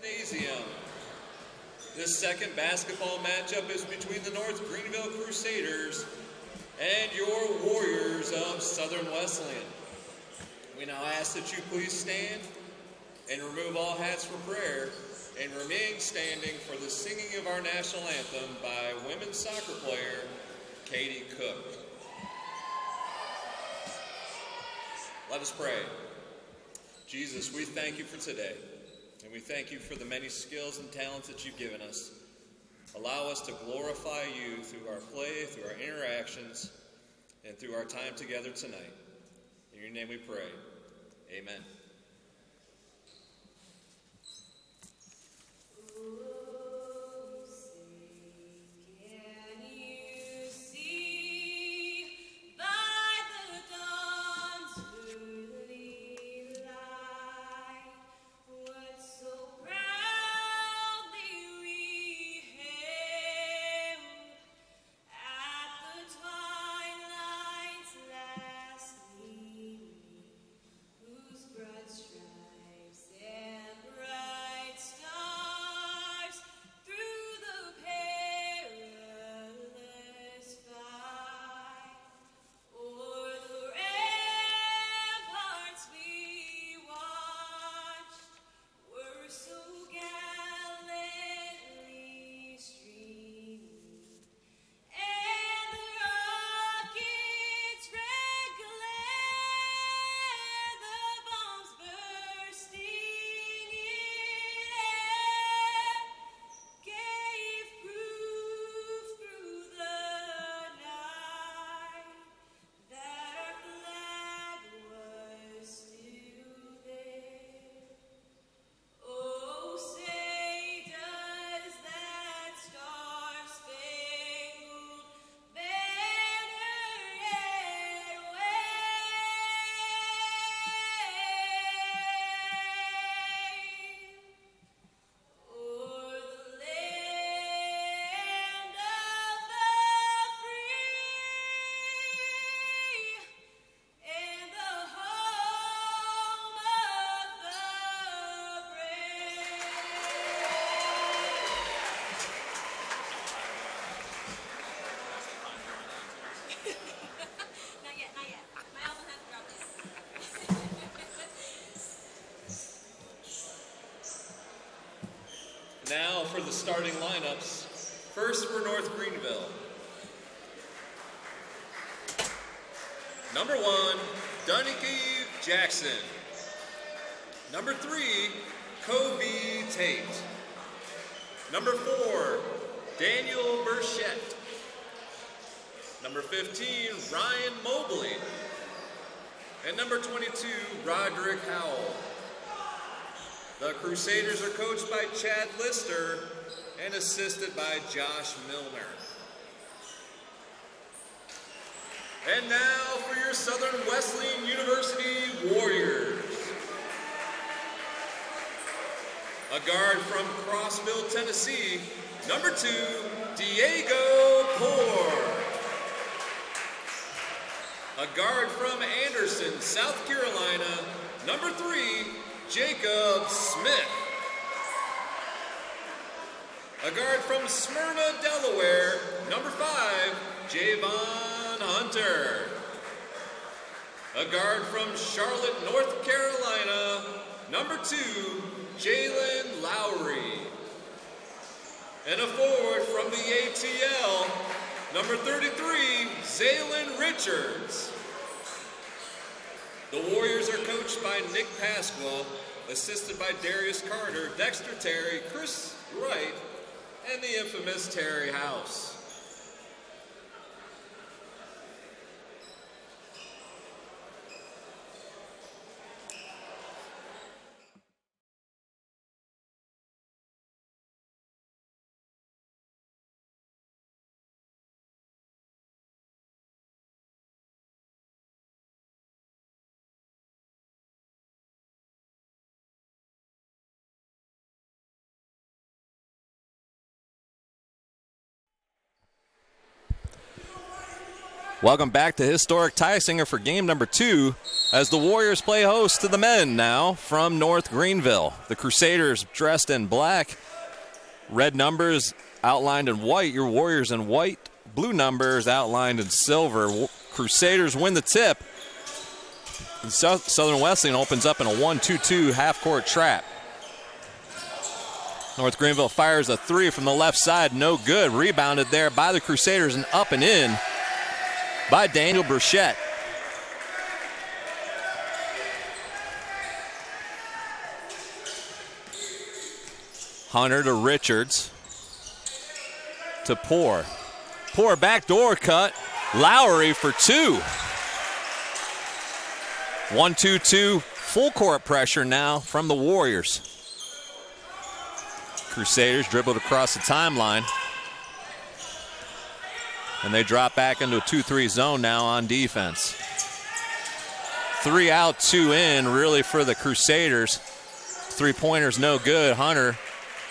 Gymnasium. This second basketball matchup is between the North Greenville Crusaders and your Warriors of Southern Wesleyan. We now ask that you please stand and remove all hats for prayer and remain standing for the singing of our national anthem by women's soccer player Katie Cook. Let us pray. Jesus, we thank you for today, and we thank you for the many skills and talents that you've given us. Allow us to glorify you through our play, through our interactions, and through our time together tonight. In your name we pray. Amen. Now for the starting lineups. First for North Greenville. Number 1, Dunnicky Jackson. Number 3, Covey Tate. Number 4, Daniel Burchette. Number 15, Ryan Mobley. And number 22, Roderick Howell. The Crusaders are coached by Chad Lister and assisted by Josh Milner. And now for your Southern Wesleyan University Warriors. A guard from Crossville, Tennessee, number 2, Diego Poor. A guard from Anderson, South Carolina, number 3, Jacob Smith. A guard from Smyrna, Delaware, number 5, Javon Hunter. A guard from Charlotte, North Carolina, number 2, Jalen Lowry. And a forward from the ATL, number 33, Zaylin Richards. The Warriors are coached by Nick Pasqua, assisted by Darius Carter, Dexter Terry, Chris Wright, and the infamous Terry House. Welcome back to historic Tysinger for game number 2 as the Warriors play host to the men now from North Greenville. The Crusaders dressed in black, red numbers outlined in white, your Warriors in white, blue numbers outlined in silver. Crusaders win the tip. And Southern Wesleyan opens up in a 1-2-2 half-court trap. North Greenville fires a 3 from the left side, no good. Rebounded there by the Crusaders and up and in by Daniel Burchett. Hunter to Richards to Poor. Poor backdoor cut. Lowry for 2. 1-2-2 full court pressure now from the Warriors. Crusaders dribbled across the timeline. And they drop back into a 2-3 zone now on defense. 3 out, 2 in, really, for the Crusaders. 3-pointers no good. Hunter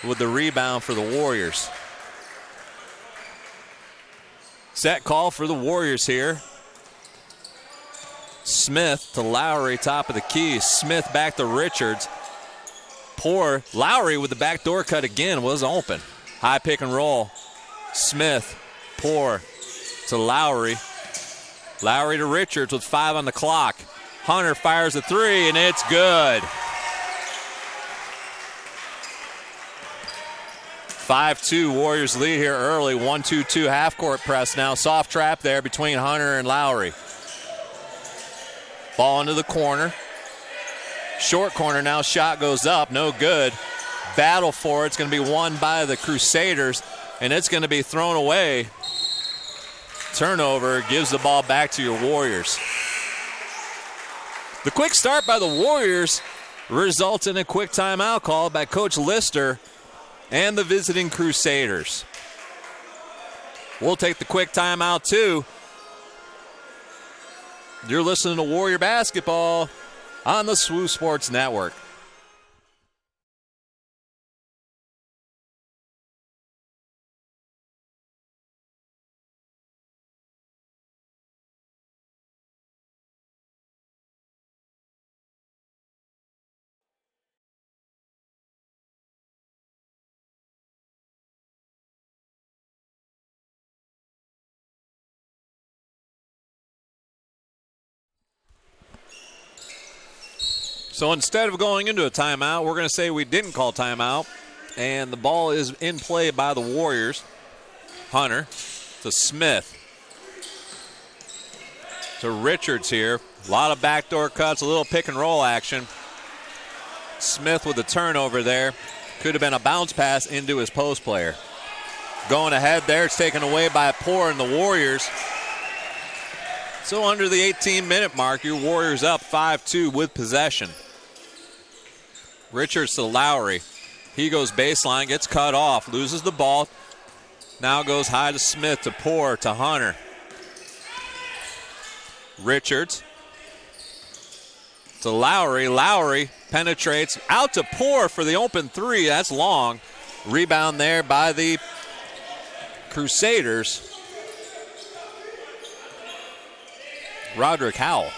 with the rebound for the Warriors. Set call for the Warriors here. Smith to Lowry, top of the key. Smith back to Richards. Poor. Lowry with the backdoor cut again was open. High pick and roll. Smith, Poor to Lowry. Lowry to Richards with 5 on the clock. Hunter fires a 3 and it's good. 5-2 Warriors lead here early. 1-2-2 half-court press now. Soft trap there between Hunter and Lowry. Ball into the corner. Short corner now. Shot goes up. No good. Battle for it. It's going to be won by the Crusaders, and it's going to be thrown away. Turnover gives the ball back to your Warriors. The quick start by the Warriors results in a quick timeout call by Coach Lister and the visiting Crusaders. We'll take the quick timeout too. You're listening to Warrior Basketball on the SWU Sports Network. So instead of going into a timeout, we're going to say we didn't call timeout, and the ball is in play by the Warriors. Hunter to Smith to Richards here. A lot of backdoor cuts, a little pick and roll action. Smith with the turnover there. Could have been a bounce pass into his post player. Going ahead there, it's taken away by Poor and the Warriors. So under the 18-minute mark, your Warriors up 5-2 with possession. Richards to Lowry. He goes baseline, gets cut off, loses the ball. Now goes high to Smith, to Poor, to Hunter. Richards to Lowry. Lowry penetrates out to Poor for the open 3. That's long. Rebound there by the Crusaders. Roderick Howell.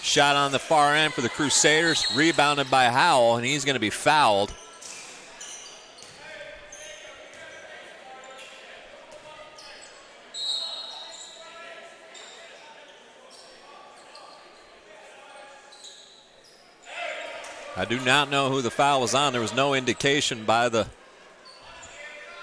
Shot on the far end for the Crusaders. Rebounded by Howell, and he's going to be fouled. I do not know who the foul was on. There was no indication by the...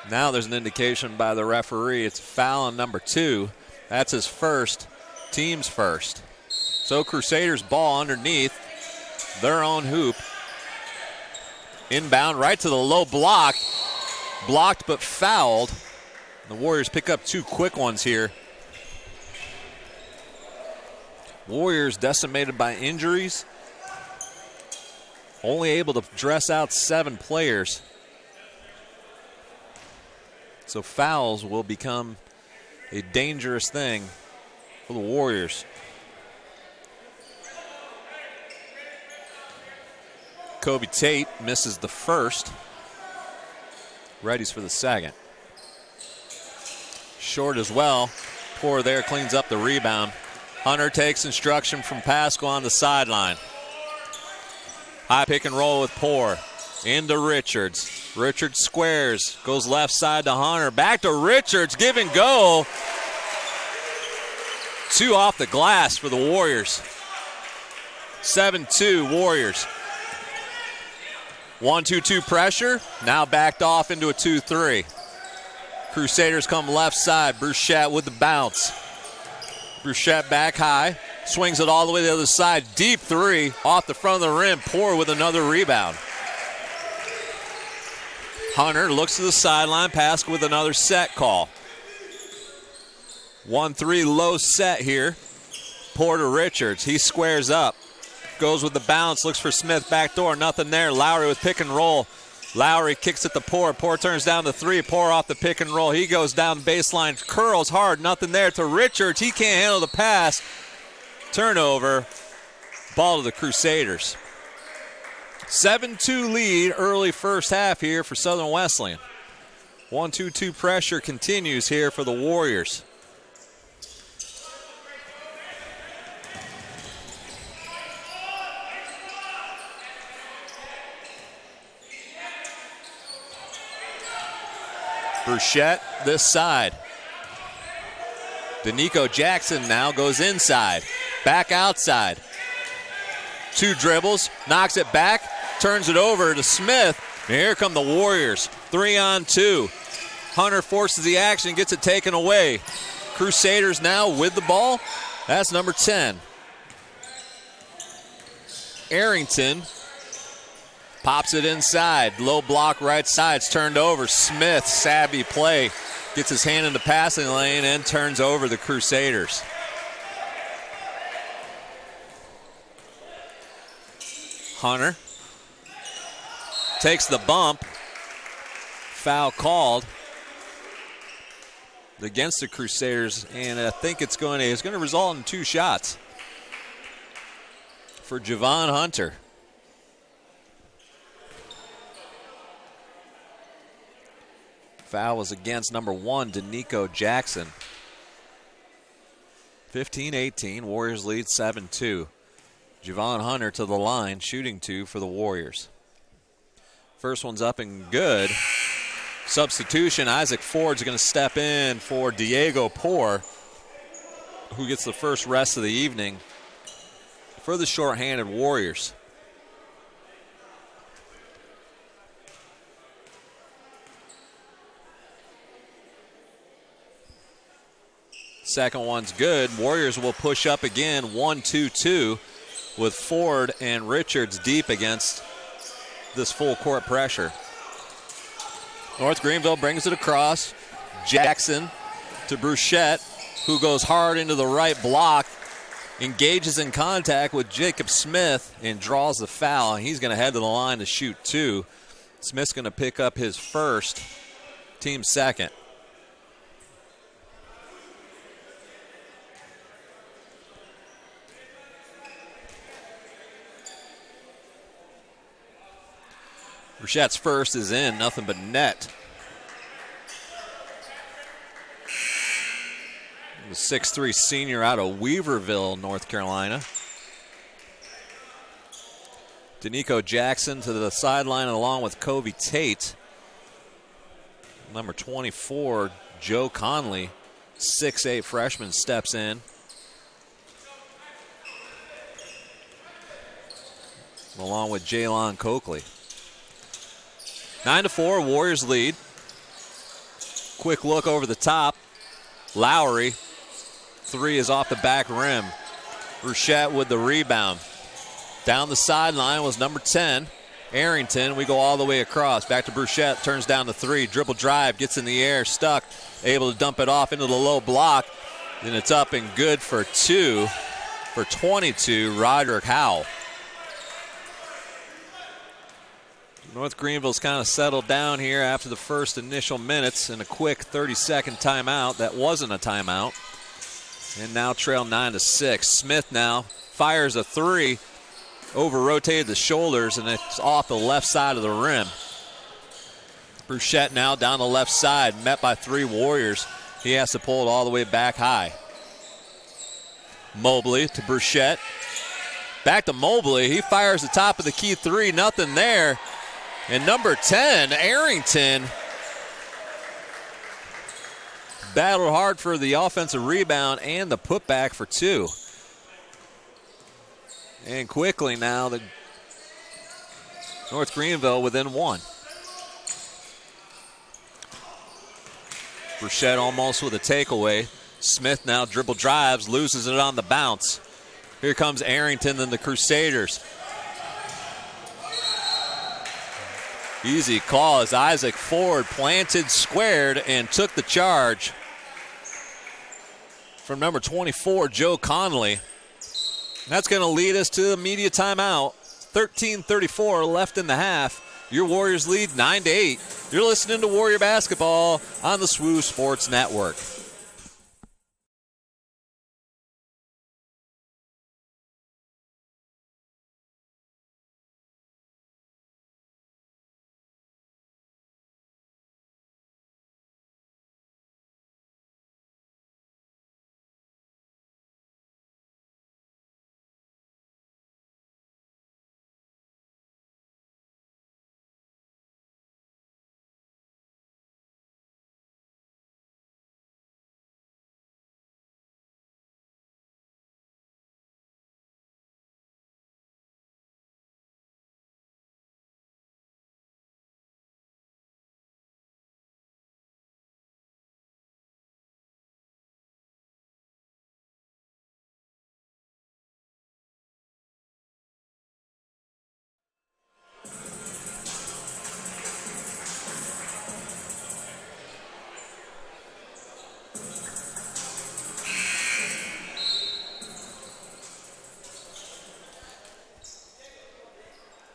Now there's an indication by the referee. It's foul on number 2. That's his first. Team's first. So Crusaders ball underneath their own hoop. Inbound right to the low block. Blocked but fouled. The Warriors pick up 2 quick ones here. Warriors decimated by injuries. Only able to dress out 7 players. So fouls will become a dangerous thing for the Warriors. Kobe Tate misses the first. Readies for the second. Short as well. Poor there cleans up the rebound. Hunter takes instruction from Pascal on the sideline. High pick and roll with Poor. Into Richards. Richards squares. Goes left side to Hunter. Back to Richards. Give and go. 2 off the glass for the Warriors. 7-2 Warriors. 1-2-2 pressure. Now backed off into a 2-3. Crusaders come left side. Bruchette with the bounce. Bruchette back high. Swings it all the way to the other side. Deep 3 off the front of the rim. Poor with another rebound. Hunter looks to the sideline. Pascal with another set call. 1-3 low set here. Poor to Richards. He squares up. Goes with the bounce. Looks for Smith back door. Nothing there. Lowry with pick and roll. Lowry kicks it to Poor. Poor turns down the 3. Poor off the pick and roll. He goes down the baseline. Curls hard. Nothing there to Richards. He can't handle the pass. Turnover. Ball to the Crusaders. 7-2 lead early first half here for Southern Wesleyan. 1-2-2 pressure continues here for the Warriors. Bruchette this side. Danico Jackson now goes inside. Back outside. 2 dribbles. Knocks it back. Turns it over to Smith. And here come the Warriors. 3-on-2. Hunter forces the action. Gets it taken away. Crusaders now with the ball. That's number 10. Arrington pops it inside. Low block right side. It's turned over. Smith, savvy play. Gets his hand in the passing lane and turns over the Crusaders. Hunter takes the bump. Foul called against the Crusaders, and I think it's going to result in 2 shots for Javon Hunter. Foul was against number 1, Danico Jackson. 15-18, Warriors lead 7-2. Javon Hunter to the line, shooting 2 for the Warriors. First one's up and good. Substitution, Isaac Ford's going to step in for Diego Poor, who gets the first rest of the evening for the shorthanded Warriors. Second one's good. Warriors will push up again, 1-2-2, with Ford and Richards deep against this full court pressure. North Greenville brings it across. Jackson to Bruchette, who goes hard into the right block, engages in contact with Jacob Smith and draws the foul. He's going to head to the line to shoot 2. Smith's going to pick up his first, team second. Bruchette's first is in, nothing but net. The 6'3 senior out of Weaverville, North Carolina. Danico Jackson to the sideline along with Kobe Tate. Number 24, Joe Conley, 6'8 freshman, steps in. Along with Jaylon Coakley. 9-4, Warriors lead. Quick look over the top. Lowry, 3 is off the back rim. Bruchette with the rebound. Down the sideline was number 10, Arrington. We go all the way across. Back to Bruchette, turns down the 3. Dribble drive, gets in the air, stuck. Able to dump it off into the low block. And it's up and good for 2. For 22, Roderick Howell. North Greenville's kind of settled down here after the first initial minutes and a quick 30-second timeout. That wasn't a timeout. And now trail 9-6. Smith now fires a 3, over-rotated the shoulders, and it's off the left side of the rim. Bruchette now down the left side, met by 3 Warriors. He has to pull it all the way back high. Mobley to Burchett. Back to Mobley. He fires the top of the key three. Nothing there. And number 10, Arrington, battled hard for the offensive rebound and the putback for two. And quickly now, the North Greenville within one. Burchett almost with a takeaway. Smith now dribble drives, loses it on the bounce. Here comes Arrington and the Crusaders. Easy call as Isaac Ford planted, squared, and took the charge from number 24, Joe Conley. That's going to lead us to the media timeout. 13:34 left in the half. Your Warriors lead 9-8. You're listening to Warrior Basketball on the SWU Sports Network.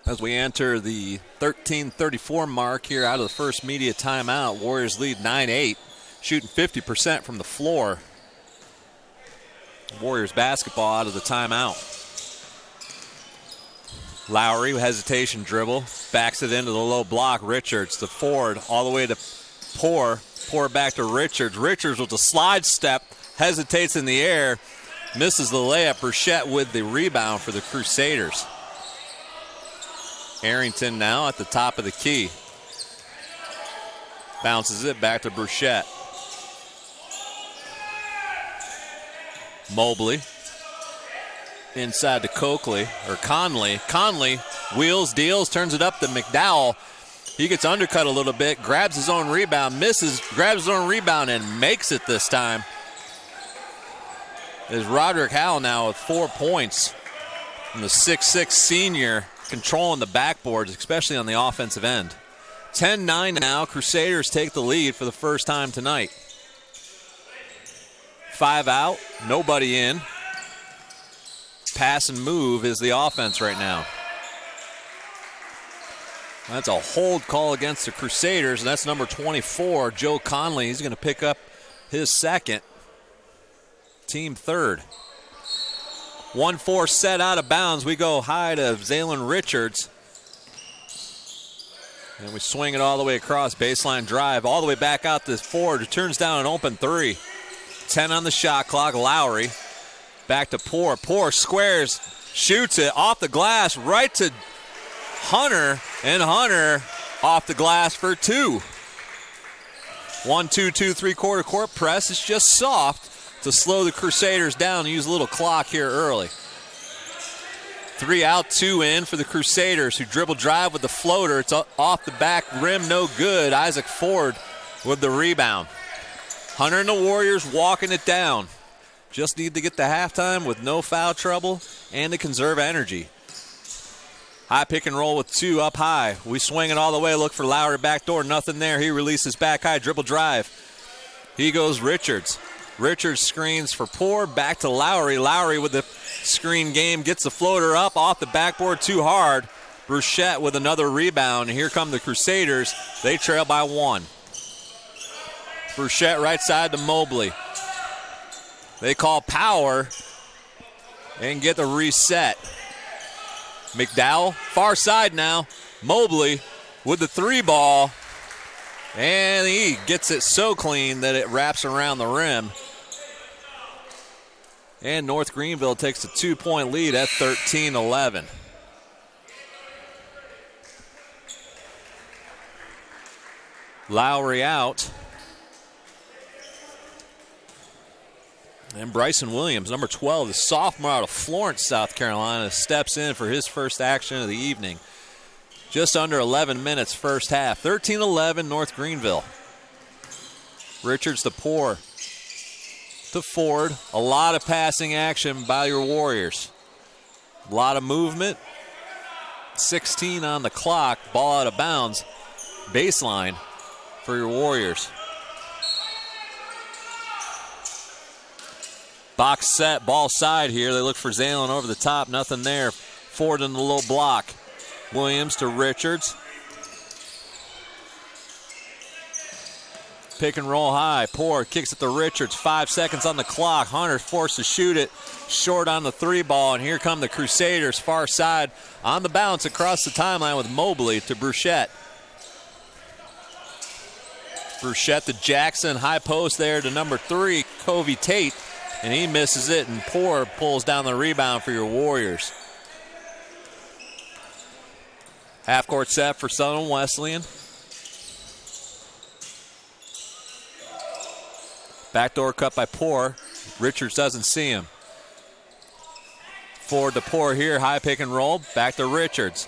As we enter the 13:34 mark here out of the first media timeout, Warriors lead 9-8, shooting 50% from the floor. Warriors basketball out of the timeout. Lowry, hesitation dribble, backs it into the low block. Richards to Ford, all the way to Poor back to Richards. Richards with a slide step, hesitates in the air, misses the layup. Burchett with the rebound for the Crusaders. Arrington now at the top of the key. Bounces it back to Burchett. Mobley inside to Conley. Conley wheels, deals, turns it up to McDowell. He gets undercut a little bit, grabs his own rebound, misses, grabs his own rebound, and makes it this time. Is Roderick Howell now with 4 points. And the 6'6 senior controlling the backboards, especially on the offensive end. 10-9 now. Crusaders take the lead for the first time tonight. 5 out, nobody in. Pass and move is the offense right now. That's a hold call against the Crusaders, and that's number 24, Joe Conley. He's going to pick up his second, team third. 1-4 set out of bounds. We go high to Zaylen Richards. And we swing it all the way across, baseline drive, all the way back out to Ford, who turns down an open three. 10 on the shot clock. Lowry back to Poor. Poor squares, shoots it off the glass right to Hunter, and Hunter off the glass for two. 1-2-2 3/4 court press. It's just soft to slow the Crusaders down and use a little clock here early. 3 out, 2 in for the Crusaders, who dribble drive with the floater. It's off the back rim, no good. Isaac Ford with the rebound. Hunter and the Warriors walking it down. Just need to get to halftime with no foul trouble and to conserve energy. High pick and roll with 2 up high. We swing it all the way, look for Lowry backdoor, nothing there. He releases back high, dribble drive. He goes Richards. Richards screens for Poor, back to Lowry. Lowry with the screen game, gets the floater up off the backboard too hard. Burchett with another rebound. Here come the Crusaders. They trail by 1. Burchett right side to Mobley. They call power and get the reset. McDowell, far side now. Mobley with the 3 ball. And he gets it so clean that it wraps around the rim. And North Greenville takes a 2-point lead at 13-11. Lowry out. And Bryson Williams, number 12, the sophomore out of Florence, South Carolina, steps in for his first action of the evening. Just under 11 minutes first half. 13-11 North Greenville. Richards to Poor to Ford. A lot of passing action by your Warriors. A lot of movement. 16 on the clock. Ball out of bounds. Baseline for your Warriors. Box set, ball side here. They look for Zalen over the top. Nothing there. Ford in the low block. Williams to Richards. Pick and roll high. Poor kicks it to Richards. 5 seconds on the clock. Hunter's forced to shoot it. Short on the 3 ball. And here come the Crusaders. Far side on the bounce across the timeline with Mobley to Bruchette. Bruchette to Jackson. High post there to number 3, Covey Tate. And he misses it. And Poor pulls down the rebound for your Warriors. Half-court set for Southern Wesleyan. Backdoor cut by Poor. Richards doesn't see him. Forward to Poor here. High pick and roll. Back to Richards.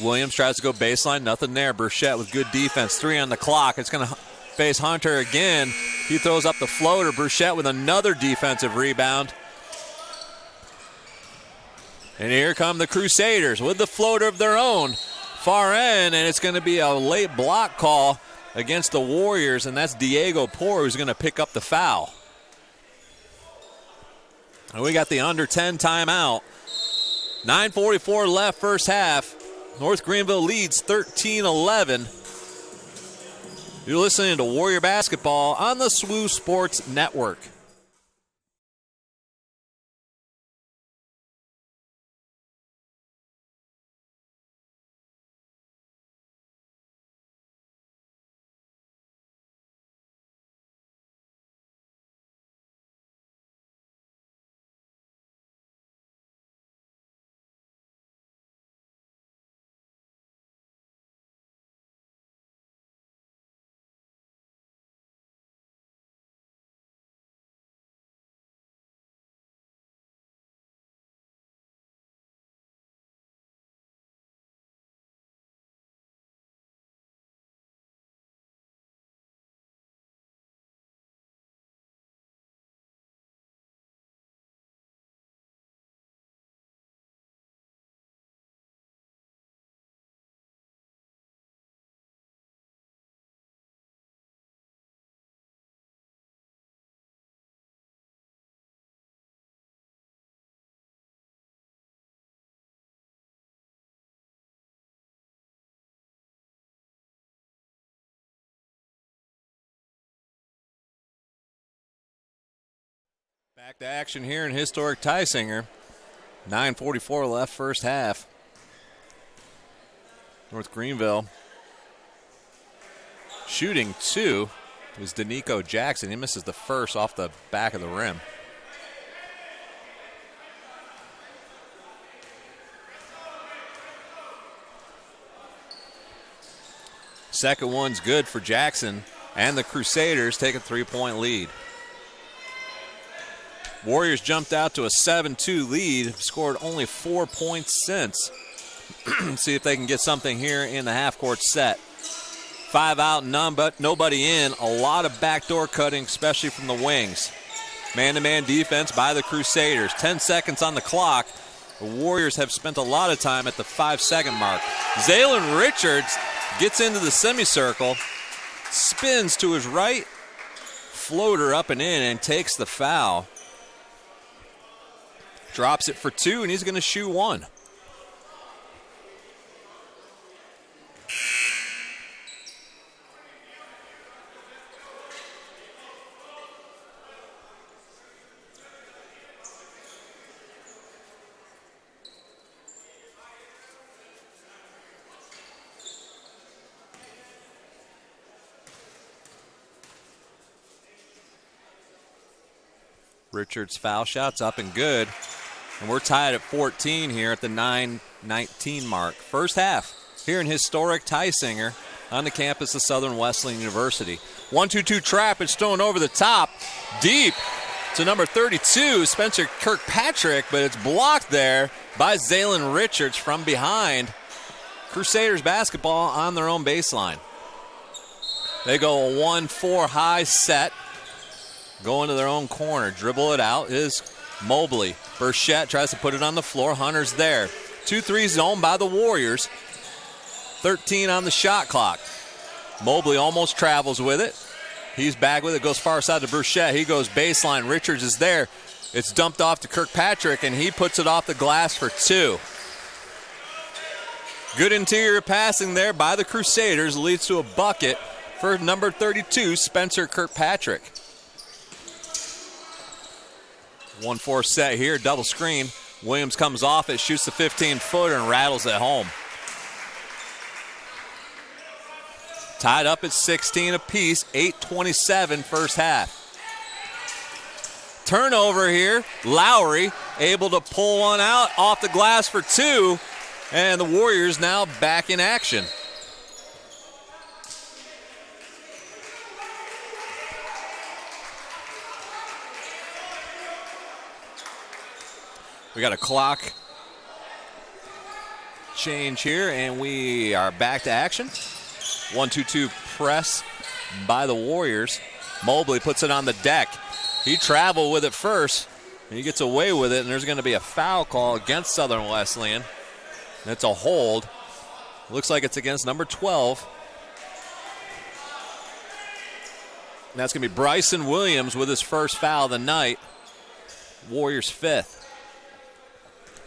Williams tries to go baseline. Nothing there. Bruchette with good defense. 3 on the clock. It's going to face Hunter again. He throws up the floater. Bruchette with another defensive rebound. And here come the Crusaders with the floater of their own. Far end, and it's going to be a late block call against the Warriors, and that's Diego Poor who's going to pick up the foul. And we got the under 10 timeout. 9:44 left first half. North Greenville leads 13-11. You're listening to Warrior Basketball on the SWU Sports Network. Back to action here in historic Tysinger. 9:44 left first half. North Greenville shooting 2 was Danico Jackson. He misses the first off the back of the rim. Second one's good for Jackson, and the Crusaders take a 3-point lead. Warriors jumped out to a 7-2 lead, scored only 4 points since. See if they can get something here in the half-court set. 5 out, nobody in. A lot of backdoor cutting, especially from the wings. Man-to-man defense by the Crusaders. 10 seconds on the clock. The Warriors have spent a lot of time at the 5-second mark. Zalen Richards gets into the semicircle, spins to his right, floater up and in, and takes the foul. Drops it for 2, and he's going to shoot 1. Richards foul shot's up and good. And we're tied at 14 here at the 9:19 mark. First half here in historic Tysinger on the campus of Southern Wesleyan University. 1-2-2 trap. It's thrown over the top, deep to number 32, Spencer Kirkpatrick, but it's blocked there by Zaylen Richards from behind. Crusaders basketball on their own baseline. They go a 1-4 high set, go into their own corner. Dribble it out is Mobley. Burchett tries to put it on the floor. Hunter's there. 2-3 zone by the Warriors. 13 on the shot clock. Mobley almost travels with it. He's back with it, goes far side to Burchett. He goes baseline. Richards is there. It's dumped off to Kirkpatrick, and he puts it off the glass for 2. Good interior passing there by the Crusaders leads to a bucket for number 32, Spencer Kirkpatrick. 1-4 set here, double screen. Williams comes off it, shoots the 15-footer, and rattles it home. Tied up at 16 apiece, 8:27 first half. Turnover here, Lowry able to pull one out off the glass for 2, and the Warriors now back in action. We got a clock change here, and we are back to action. 1-2-2 press by the Warriors. Mobley puts it on the deck. He traveled with it first, and he gets away with it, and there's going to be a foul call against Southern Wesleyan. That's a hold. Looks like it's against number 12. And that's going to be Bryson Williams with his first foul of the night. Warriors 5th.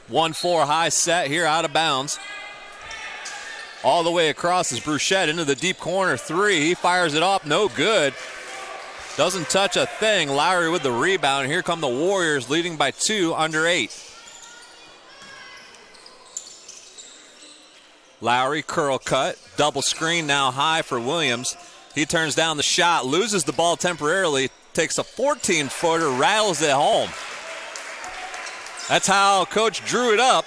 1-4 high set here out of bounds. All the way across is Burchett into the deep corner 3. He fires it up, no good. Doesn't touch a thing. Lowry with the rebound. Here come the Warriors leading by 2 under 8. Lowry curl cut, double screen now high for Williams. He turns down the shot, loses the ball temporarily, takes a 14-footer, rattles it home. That's how Coach drew it up.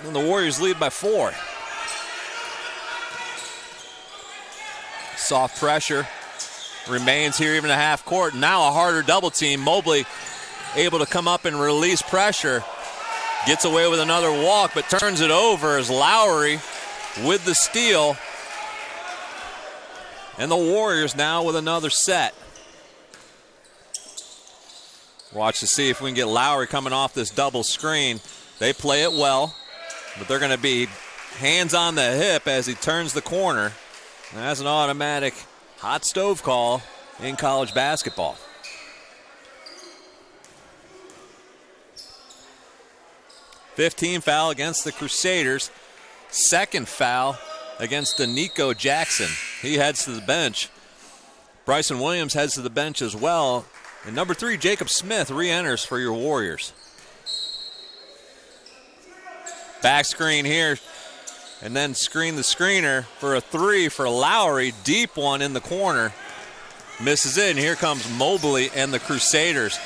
And the Warriors lead by 4. Soft pressure remains here even at half court. Now a harder double team. Mobley able to come up and release pressure. Gets away with another walk, but turns it over as Lowry with the steal. And the Warriors now with another set. Watch to see if we can get Lowry coming off this double screen. They play it well, but they're going to be hands on the hip as he turns the corner. And that's an automatic hot stove call in college basketball. $15 foul against the Crusaders. Second foul against Danico Jackson. He heads to the bench. Bryson Williams heads to the bench as well. And number 3, Jacob Smith, re-enters for your Warriors. Back screen here. And then screen the screener for a 3 for Lowry. Deep one in the corner. Misses it, and here comes Mobley and the Crusaders.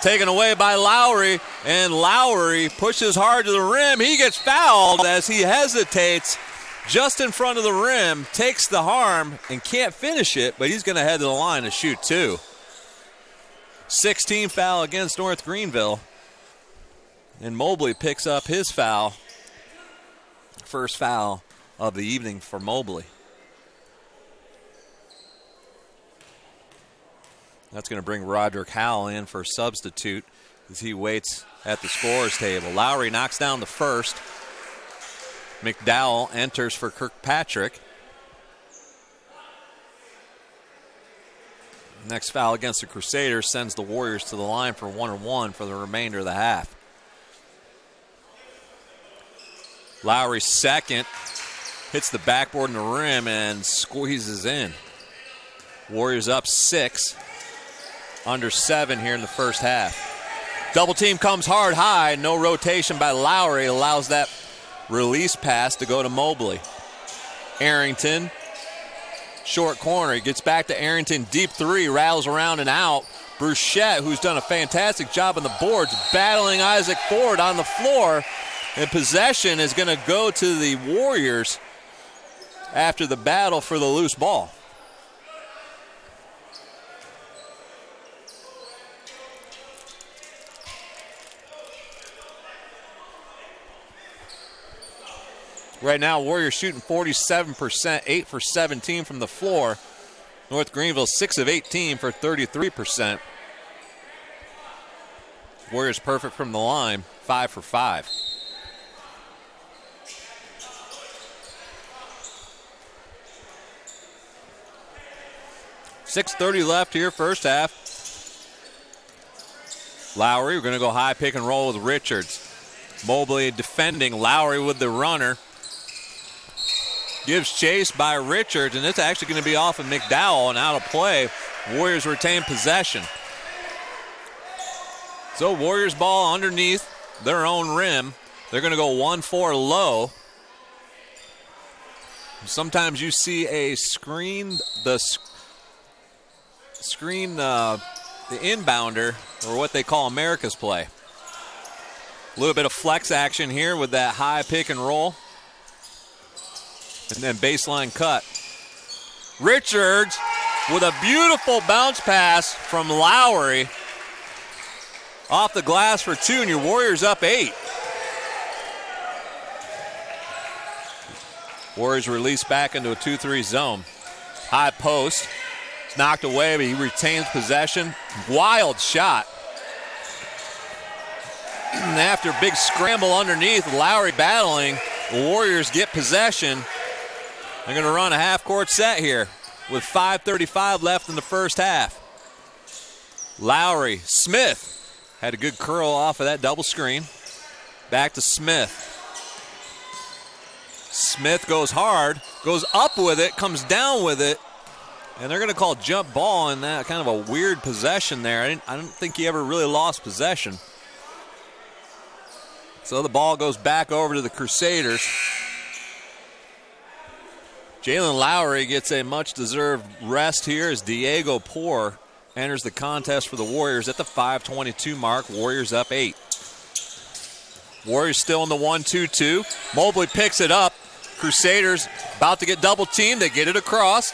Taken away by Lowry, and Lowry pushes hard to the rim. He gets fouled as he hesitates just in front of the rim, takes the harm, and can't finish it, but he's going to head to the line to shoot 2. 16 foul against North Greenville. And Mobley picks up his foul. First foul of the evening for Mobley. That's going to bring Roderick Howell in for substitute as he waits at the scorer's table. Lowry knocks down the first. McDowell enters for Kirkpatrick. Next foul against the Crusaders sends the Warriors to the line for 1-1 for the remainder of the half. Lowry second, hits the backboard and the rim and squeezes in. Warriors up 6, under 7 here in the first half. Double team comes hard high, no rotation by Lowry, allows that release pass to go to Mobley. Arrington, short corner, he gets back to Arrington, deep 3, rattles around and out, Burchett, who's done a fantastic job on the boards, battling Isaac Ford on the floor. And possession is going to go to the Warriors after the battle for the loose ball. Right now, Warriors shooting 47%, 8 for 17 from the floor. North Greenville 6 of 18 for 33%. Warriors perfect from the line, 5 for 5. .6:30 left here, first half. Lowry, we're going to go high pick and roll with Richards. Mobley defending, Lowry with the runner. Gives chase by Richards, and it's actually going to be off of McDowell and out of play. Warriors retain possession. So Warriors ball underneath their own rim. They're going to go 1-4 low. Sometimes you see a screen, the inbounder, or what they call America's play. A little bit of flex action here with that high pick and roll. And then baseline cut. Richards with a beautiful bounce pass from Lowry. Off the glass for 2, and your Warriors up 8. Warriors release back into a 2-3 zone. High post. It's knocked away, but he retains possession. Wild shot. And after a big scramble underneath, Lowry battling, the Warriors get possession. They're going to run a half-court set here with 5:35 left in the first half. Lowry, Smith had a good curl off of that double screen. Back to Smith. Smith goes hard, goes up with it, comes down with it, and they're going to call jump ball in that kind of a weird possession there. I don't think he ever really lost possession. So the ball goes back over to the Crusaders. Jalen Lowry gets a much-deserved rest here as Diego Poor enters the contest for the Warriors at the 5:22 mark. Warriors up 8. Warriors still in the 1-2-2. Mobley picks it up. Crusaders about to get double-teamed. They get it across.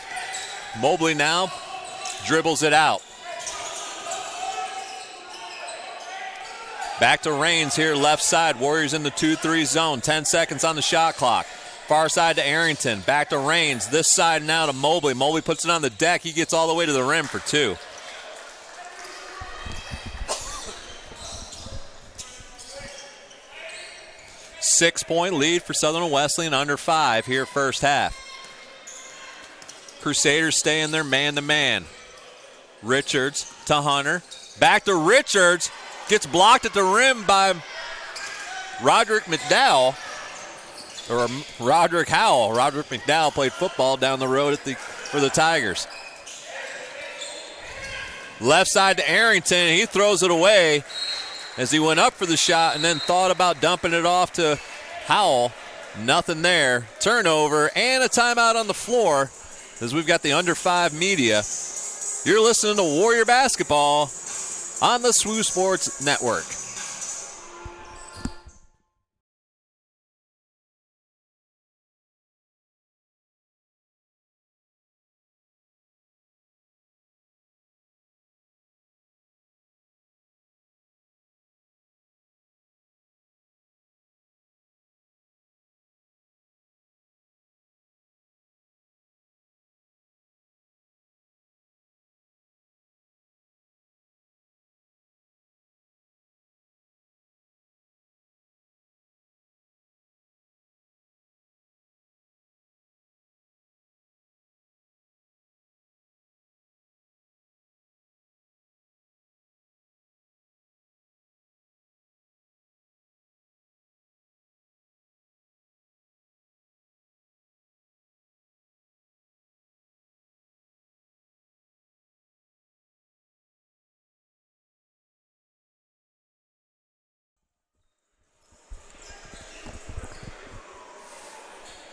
Mobley now dribbles it out. Back to Raines here, left side. Warriors in the 2-3 zone. 10 seconds on the shot clock. Far side to Arrington. Back to Raines. This side now to Mobley. Mobley puts it on the deck. He gets all the way to the rim for 2. Six-point lead for Southern Wesleyan, under 5 here first half. Crusaders stay in their man-to-man. Richards to Hunter. Back to Richards. Gets blocked at the rim by Roderick McDowell. Or Roderick Howell. Roderick McDowell played football down the road for the Tigers. Left side to Arrington. He throws it away as he went up for the shot and then thought about dumping it off to Howell. Nothing there. Turnover and a timeout on the floor as we've got the under 5 media. You're listening to Warrior Basketball on the SWU Sports Network.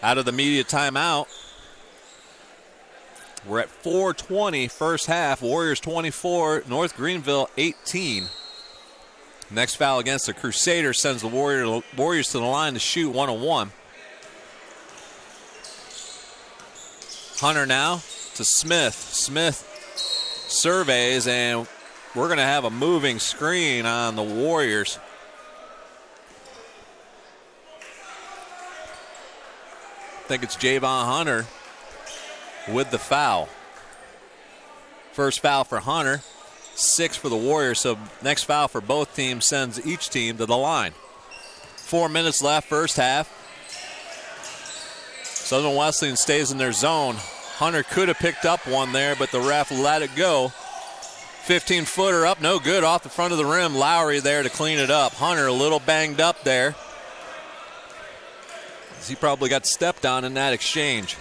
Out of the media timeout. We're at 4:20 first half. Warriors 24, North Greenville 18. Next foul against the Crusaders sends the Warriors to the line to shoot 1-on-1. Hunter now to Smith. Smith surveys, and we're going to have a moving screen on the Warriors. I think it's Javon Hunter with the foul. First foul for Hunter, 6 for the Warriors, so next foul for both teams sends each team to the line. 4 minutes left first half. Southern Wesleyan stays in their zone. Hunter could have picked up one there, but the ref let it go. 15-footer up, no good, off the front of the rim. Lowry there to clean it up. Hunter a little banged up there. He probably got stepped on in that exchange.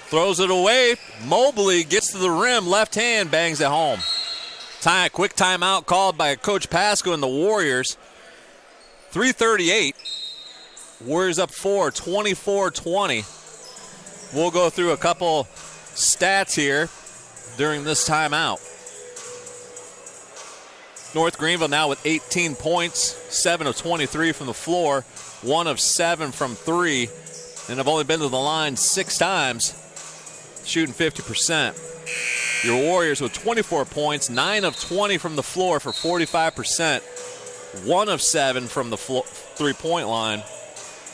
Throws it away. Mobley gets to the rim, left hand, bangs it home. Quick timeout called by Coach Pasco and the Warriors. 3:38. Warriors up 4, 24-20. We'll go through a couple stats here during this timeout. North Greenville now with 18 points, 7 of 23 from the floor, 1 of 7 from 3, and have only been to the line 6 times, shooting 50%. Your Warriors with 24 points, 9 of 20 from the floor for 45%, 1 of 7 from the three-point line,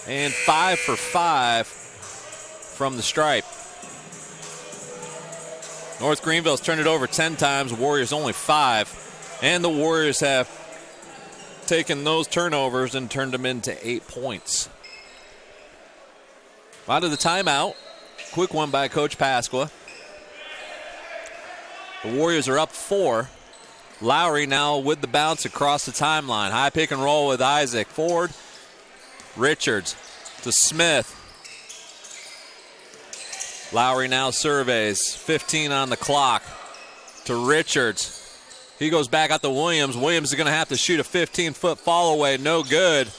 and 5 for 5 from the stripe. North Greenville's turned it over 10 times, Warriors only 5. And the Warriors have taken those turnovers and turned them into 8 points. Out of the timeout, quick one by Coach Pasqua. The Warriors are up 4. Lowry now with the bounce across the timeline. High pick and roll with Isaac. Forward, Richards to Smith. Lowry now surveys. 15 on the clock to Richards. He goes back out to Williams. Williams is going to have to shoot a 15-foot fall away. No good.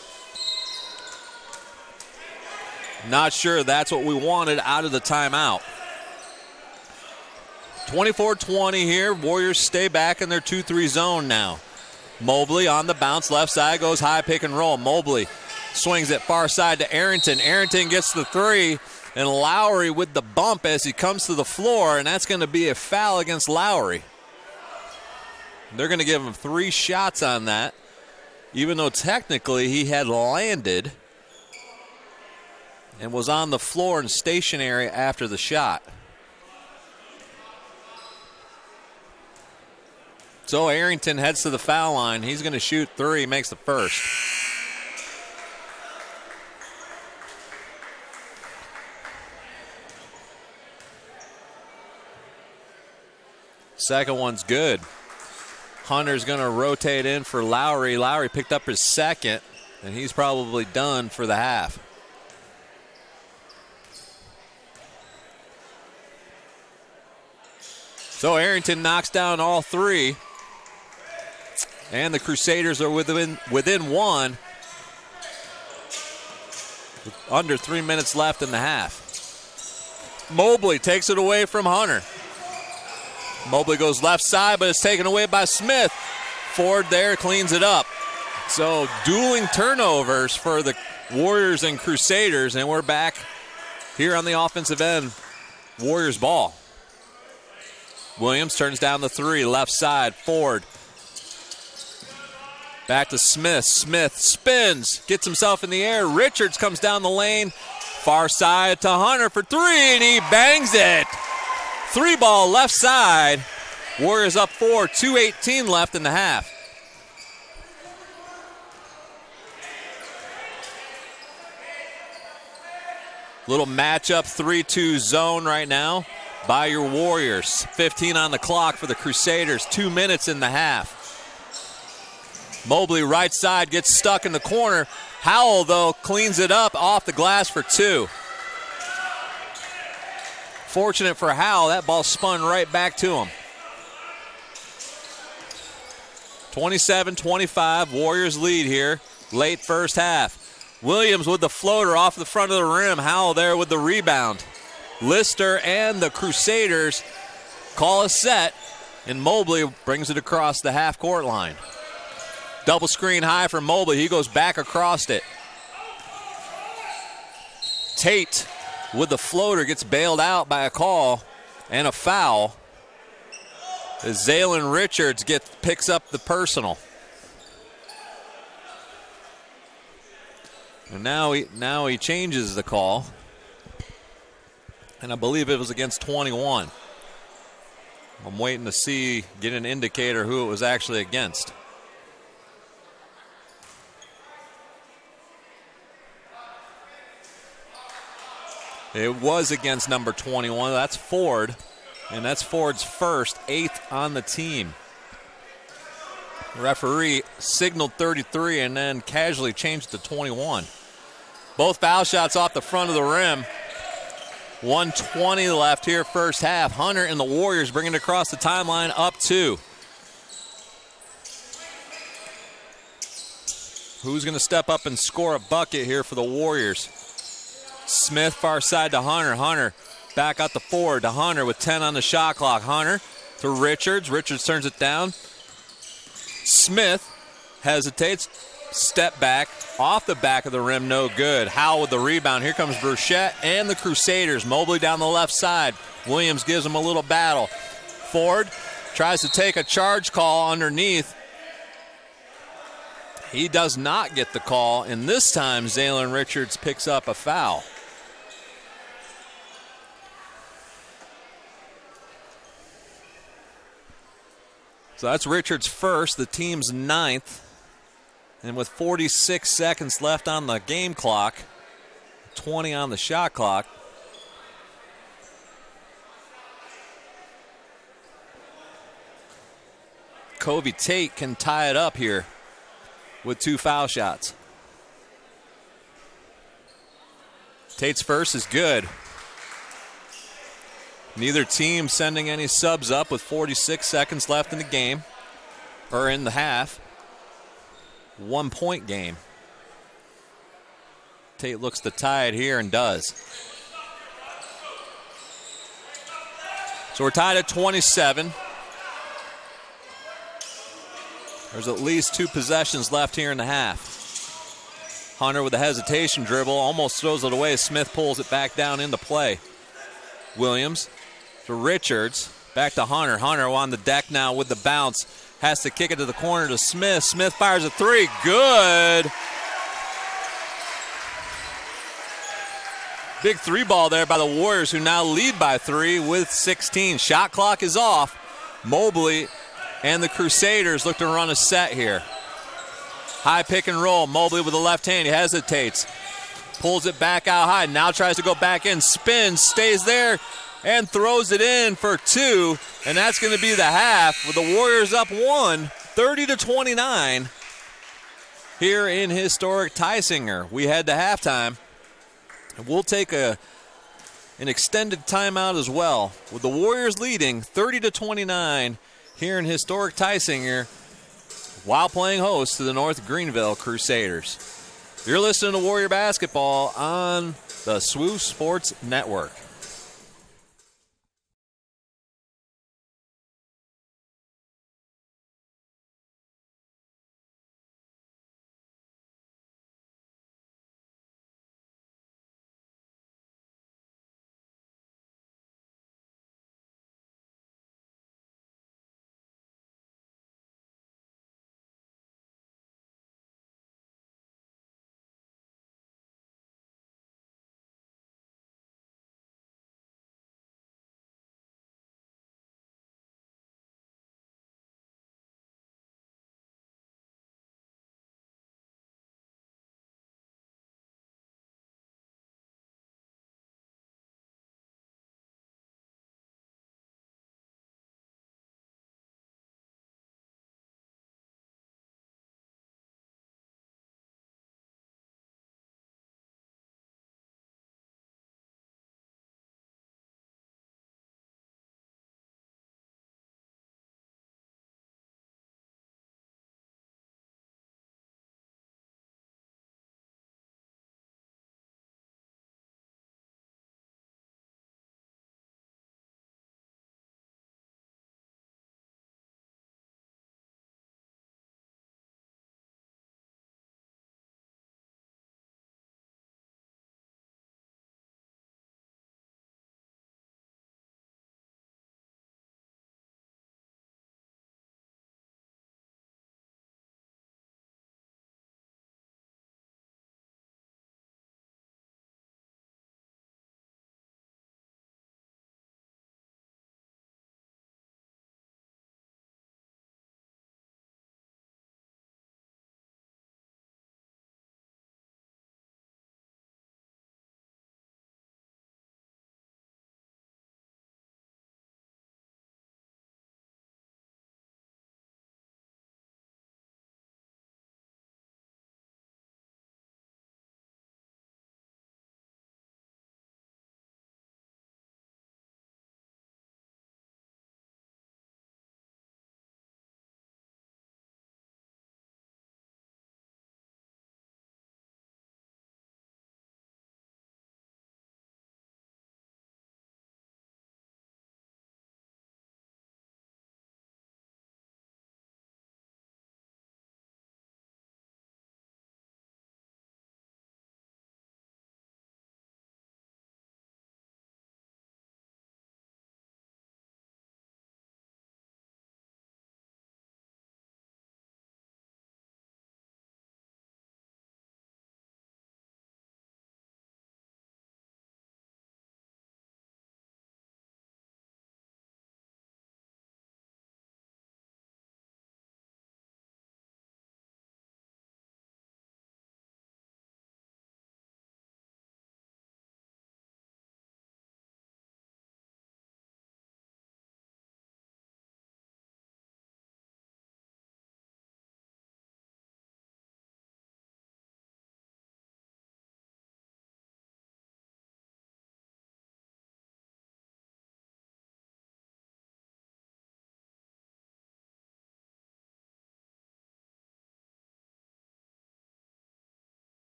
Not sure that's what we wanted out of the timeout. 24-20 here. Warriors stay back in their 2-3 zone now. Mobley on the bounce. Left side goes high pick and roll. Mobley swings it far side to Arrington. Arrington gets the 3. And Lowry with the bump as he comes to the floor. And that's going to be a foul against Lowry. They're going to give him 3 shots on that, even though technically he had landed and was on the floor and stationary after the shot. So Arrington heads to the foul line. He's going to shoot 3, makes the first. Second one's good. Hunter's going to rotate in for Lowry. Lowry picked up his second, and he's probably done for the half. So Arrington knocks down all 3, and the Crusaders are within 1. With under 3 minutes left in the half. Mobley takes it away from Hunter. Mobley goes left side, but it's taken away by Smith. Ford there cleans it up. So dueling turnovers for the Warriors and Crusaders, and we're back here on the offensive end. Warriors ball. Williams turns down the 3, left side, Ford. Back to Smith. Smith spins, gets himself in the air. Richards comes down the lane. Far side to Hunter for 3, and he bangs it. 3 ball left side. Warriors up 4, 2:18 left in the half. Little matchup 3-2 zone right now by your Warriors. 15 on the clock for the Crusaders. 2 minutes in the half. Mobley right side gets stuck in the corner. Howell, though, cleans it up off the glass for 2. Fortunate for Howell, that ball spun right back to him. 27-25, Warriors lead here, late first half. Williams with the floater off the front of the rim. Howell there with the rebound. Lister and the Crusaders call a set, and Mobley brings it across the half-court line. Double screen high for Mobley. He goes back across it. Tate with the floater gets bailed out by a call and a foul as Zaylin Richards picks up the personal. And now he changes the call. And I believe it was against 21. I'm waiting to get an indicator who it was actually against. It was against number 21. That's Ford. And that's Ford's first, 8th on the team. The referee signaled 33 and then casually changed to 21. Both foul shots off the front of the rim. 1:20 left here, first half. Hunter and the Warriors bringing it across the timeline, up 2. Who's going to step up and score a bucket here for the Warriors? Smith far side to Hunter. Hunter back out the forward to Hunter with 10 on the shot clock. Hunter to Richards. Richards turns it down. Smith hesitates. Step back off the back of the rim, no good. Howell with the rebound. Here comes Burchett and the Crusaders. Mobley down the left side. Williams gives him a little battle. Ford tries to take a charge call underneath. He does not get the call, and this time Zaylin Richards picks up a foul. So that's Richards' first, the team's 9th. And with 46 seconds left on the game clock, 20 on the shot clock, Kobe Tate can tie it up here with 2 foul shots. Tate's first is good. Neither team sending any subs up with 46 seconds left in the game, or in the half. 1-point game. Tate looks to tie it here and does. So we're tied at 27. There's at least 2 possessions left here in the half. Hunter with a hesitation dribble, almost throws it away. Smith pulls it back down into play. Williams to Richards, back to Hunter. Hunter on the deck now with the bounce. Has to kick it to the corner to Smith. Smith fires a 3. Good. Big 3 ball there by the Warriors, who now lead by 3 with 16. Shot clock is off. Mobley and the Crusaders look to run a set here. High pick and roll. Mobley with the left hand. He hesitates. Pulls it back out high. Now tries to go back in. Spins. Stays there. And throws it in for 2. And that's going to be the half with the Warriors up 1, 30-29 here in historic Tysinger. We head to halftime. And we'll take an extended timeout as well, with the Warriors leading 30-29 here in historic Tysinger while playing host to the North Greenville Crusaders. You're listening to Warrior Basketball on the SWOO Sports Network.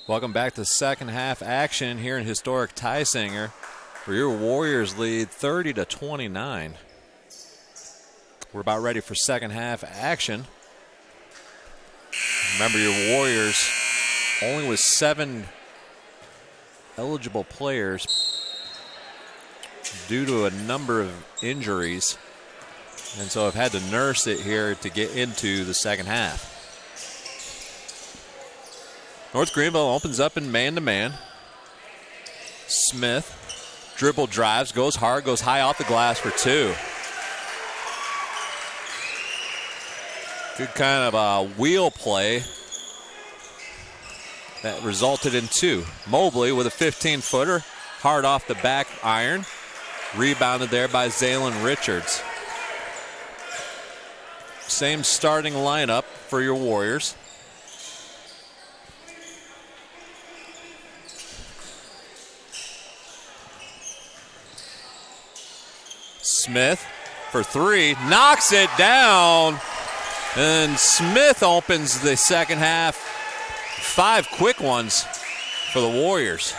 Welcome back to second half action here in historic Tysinger, where your Warriors lead 30-29. We're about ready for second half action. Remember, your Warriors only with 7 eligible players due to a number of injuries, and so have had to nurse it here to get into the second half. North Greenville opens up in man-to-man. Smith, dribble drives, goes hard, goes high off the glass for 2. Good kind of a wheel play that resulted in 2. Mobley with a 15-footer, hard off the back iron. Rebounded there by Zaylin Richards. Same starting lineup for your Warriors. Smith for 3, knocks it down, and Smith opens the second half. 5 quick ones for the Warriors.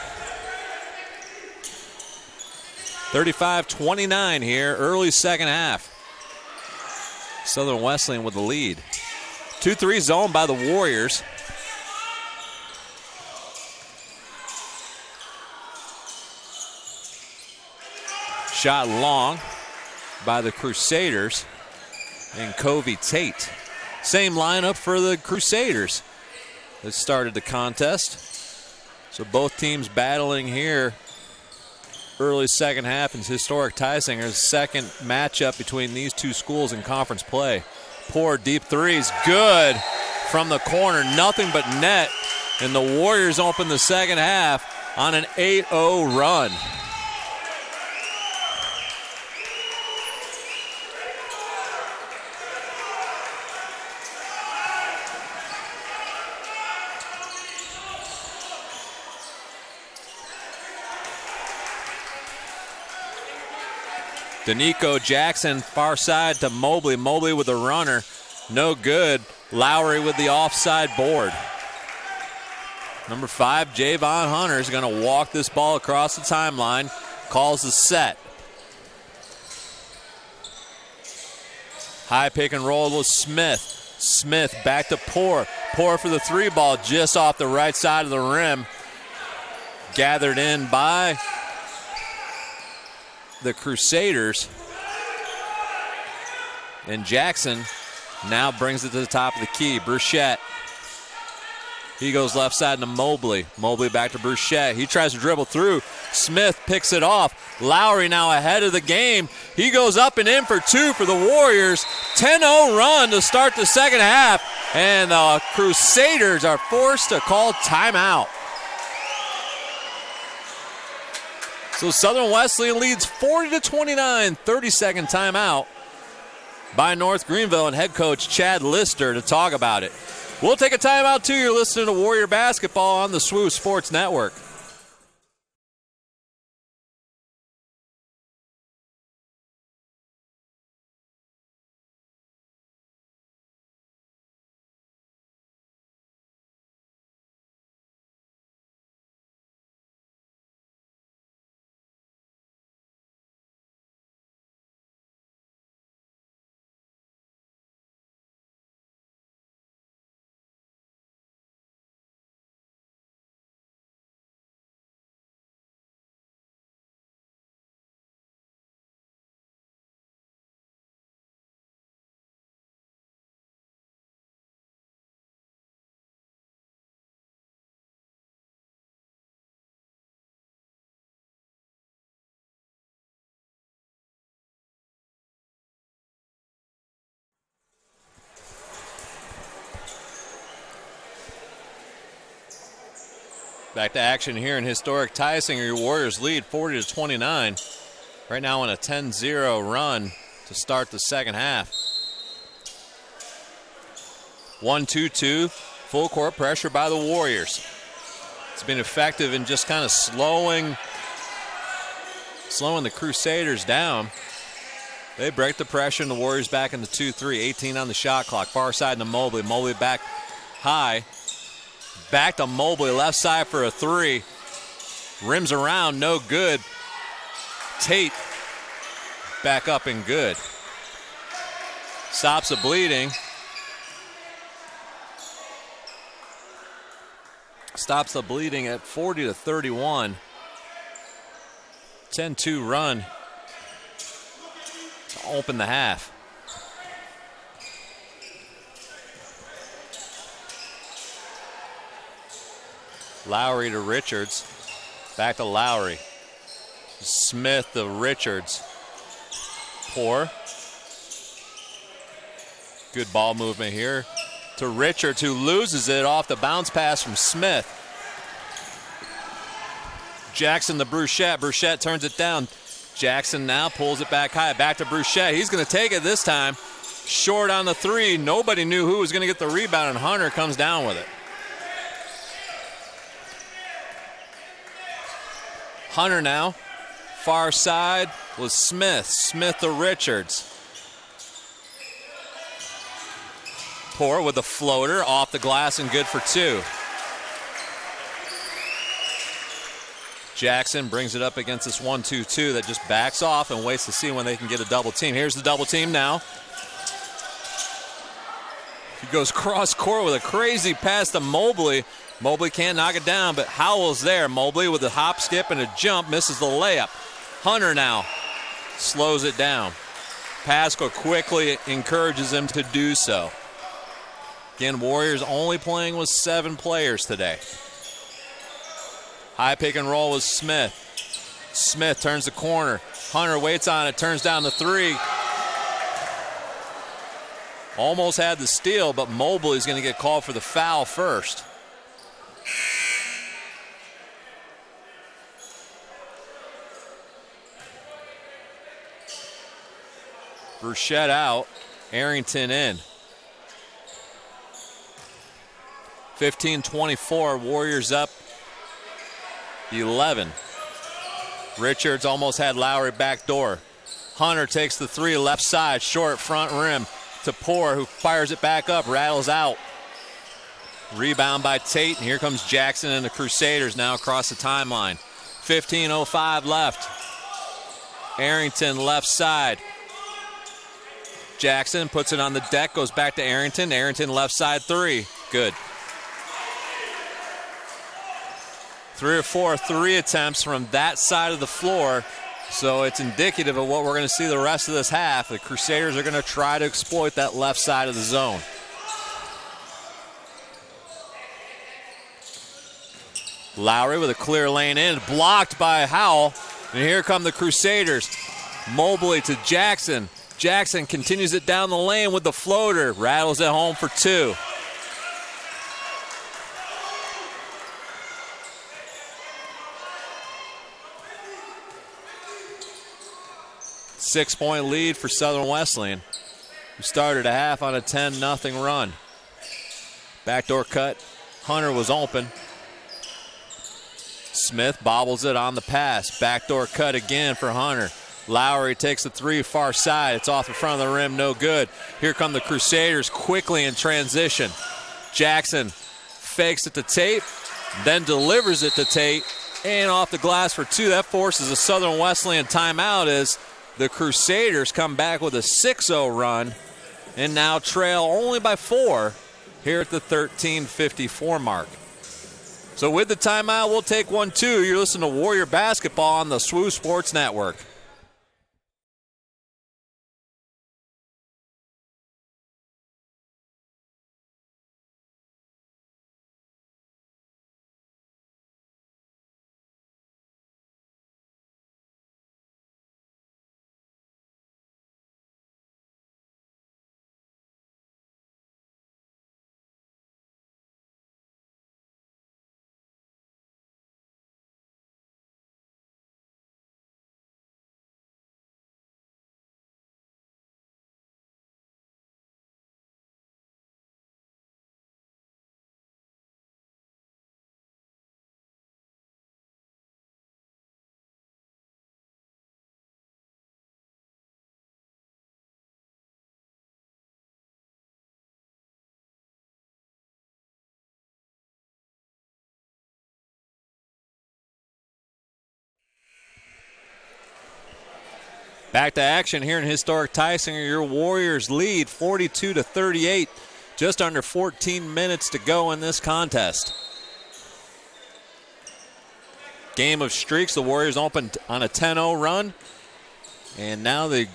35-29 here, early second half. Southern Wesleyan with the lead. 2-3 zone by the Warriors. Shot long by the Crusaders and Covey Tate. Same lineup for the Crusaders that started the contest. So both teams battling here early second half in historic Tysinger's second matchup between these two schools in conference play. Poor deep threes, good from the corner, nothing but net, and the Warriors open the second half on an 8-0 run. Danico Jackson, far side to Mobley. Mobley with the runner. No good. Lowry with the offside board. Number 5, Javon Hunter, is going to walk this ball across the timeline. Calls the set. High pick and roll with Smith. Smith back to Poor. Poor for the 3 ball just off the right side of the rim. Gathered in by the Crusaders, and Jackson now brings it to the top of the key. Burchett, he goes left side to Mobley. Mobley back to Burchett. He tries to dribble through. Smith picks it off. Lowry now ahead of the game. He goes up and in for 2 for the Warriors. 10-0 run to start the second half, and the Crusaders are forced to call timeout. So Southern Wesleyan leads 40-29, 30-second timeout by North Greenville and head coach Chad Lister to talk about it. We'll take a timeout too. You're listening to Warrior Basketball on the SWU Sports Network. Back to action here in historic Tysinger. Your Warriors lead 40-29. Right now on a 10-0 run to start the second half. 1-2-2, full court pressure by the Warriors. It's been effective in just kind of slowing the Crusaders down. They break the pressure, and the Warriors back in the 2-3. 18 on the shot clock. Far side to Mobley. Mobley back high. Back to Mobley, left side for a three. Rims around, no good. Tate back up and good. Stops the bleeding. Stops the bleeding at 40-31. 10-2 run to open the half. Lowry to Richards. Back to Lowry. Smith to Richards. Poor. Good ball movement here to Richards, who loses it off the bounce pass from Smith. Jackson to Bruchette. Bruchette turns it down. Jackson now pulls it back high. Back to Bruchette. He's going to take it this time. Short on the three. Nobody knew who was going to get the rebound, and Hunter comes down with it. Hunter now. Far side was Smith. Smith to Richards. Poor with a floater off the glass and good for two. Jackson brings it up against this 1-2-2 that just backs off and waits to see when they can get a double team. Here's the double team now. He goes cross court with a crazy pass to Mobley. Mobley can't knock it down, but Howell's there. Mobley with a hop, skip, and a jump misses the layup. Hunter now slows it down. Pascal quickly encourages him to do so. Again, Warriors only playing with 7 players today. High pick and roll with Smith. Smith turns the corner. Hunter waits on it, turns down the three. Almost had the steal, but Mobley's going to get called for the foul first. Bruchette out, Arrington in. 15-24, Warriors up 11. Richards almost had Lowry backdoor. Hunter takes the three left side, short front rim to Poor, who fires it back up, rattles out. Rebound by Tate, and here comes Jackson and the Crusaders now across the timeline. 15:05 left. Arrington left side. Jackson puts it on the deck, goes back to Arrington. Arrington left side three. Good. 3 or 4 three attempts from that side of the floor. So it's indicative of what we're going to see the rest of this half. The Crusaders are going to try to exploit that left side of the zone. Lowry with a clear lane in, blocked by Howell. And here come the Crusaders. Mobley to Jackson. Jackson continues it down the lane with the floater. Rattles it home for two. Six-point lead for Southern Wesleyan, who started a half on a 10-0 run. Backdoor cut. Hunter was open. Smith bobbles it on the pass. Backdoor cut again for Hunter. Lowry takes the three far side. It's off the front of the rim, no good. Here come the Crusaders quickly in transition. Jackson fakes it to Tate, then delivers it to Tate, and off the glass for two. That forces a Southern Wesleyan timeout as the Crusaders come back with a 6-0 run and now trail only by 4 here at the 13:54 mark. So with the timeout, we'll take 1-2. You're listening to Warrior Basketball on the SWU Sports Network. Back to action here in historic Tysinger. Your Warriors lead 42-38. Just under 14 minutes to go in this contest. Game of streaks. The Warriors opened on a 10-0 run. And now the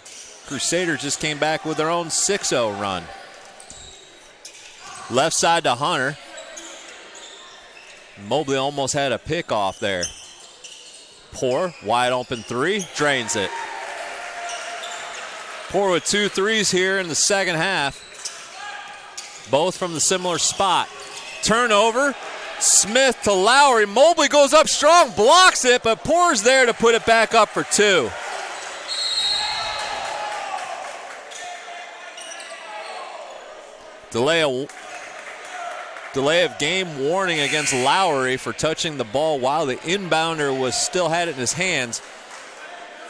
Crusaders just came back with their own 6-0 run. Left side to Hunter. Mobley almost had a pick off there. Poor, wide open three, drains it. Poor with 2 threes here in the second half. Both from the similar spot. Turnover, Smith to Lowry. Mobley goes up strong, blocks it, but Poor's there to put it back up for 2. Delay of game warning against Lowry for touching the ball while the inbounder still had it in his hands.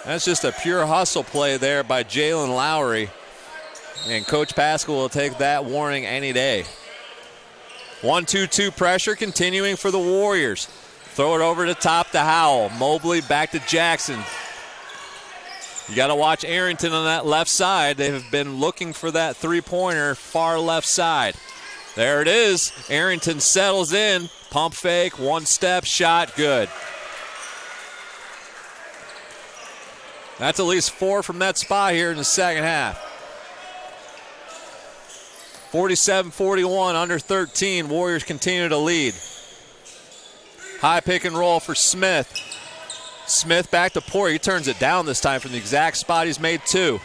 That's just a pure hustle play there by Jalen Lowry. And Coach Pascal will take that warning any day. 1-2-2 pressure continuing for the Warriors. Throw it over the top to Howell. Mobley back to Jackson. You got to watch Arrington on that left side. They have been looking for that three-pointer far left side. There it is. Arrington settles in. Pump fake, one-step shot, good. That's at least 4 from that spot here in the second half. 47-41, under 13. Warriors continue to lead. High pick and roll for Smith. Smith back to Poirier. He turns it down this time from the exact spot he's made 2.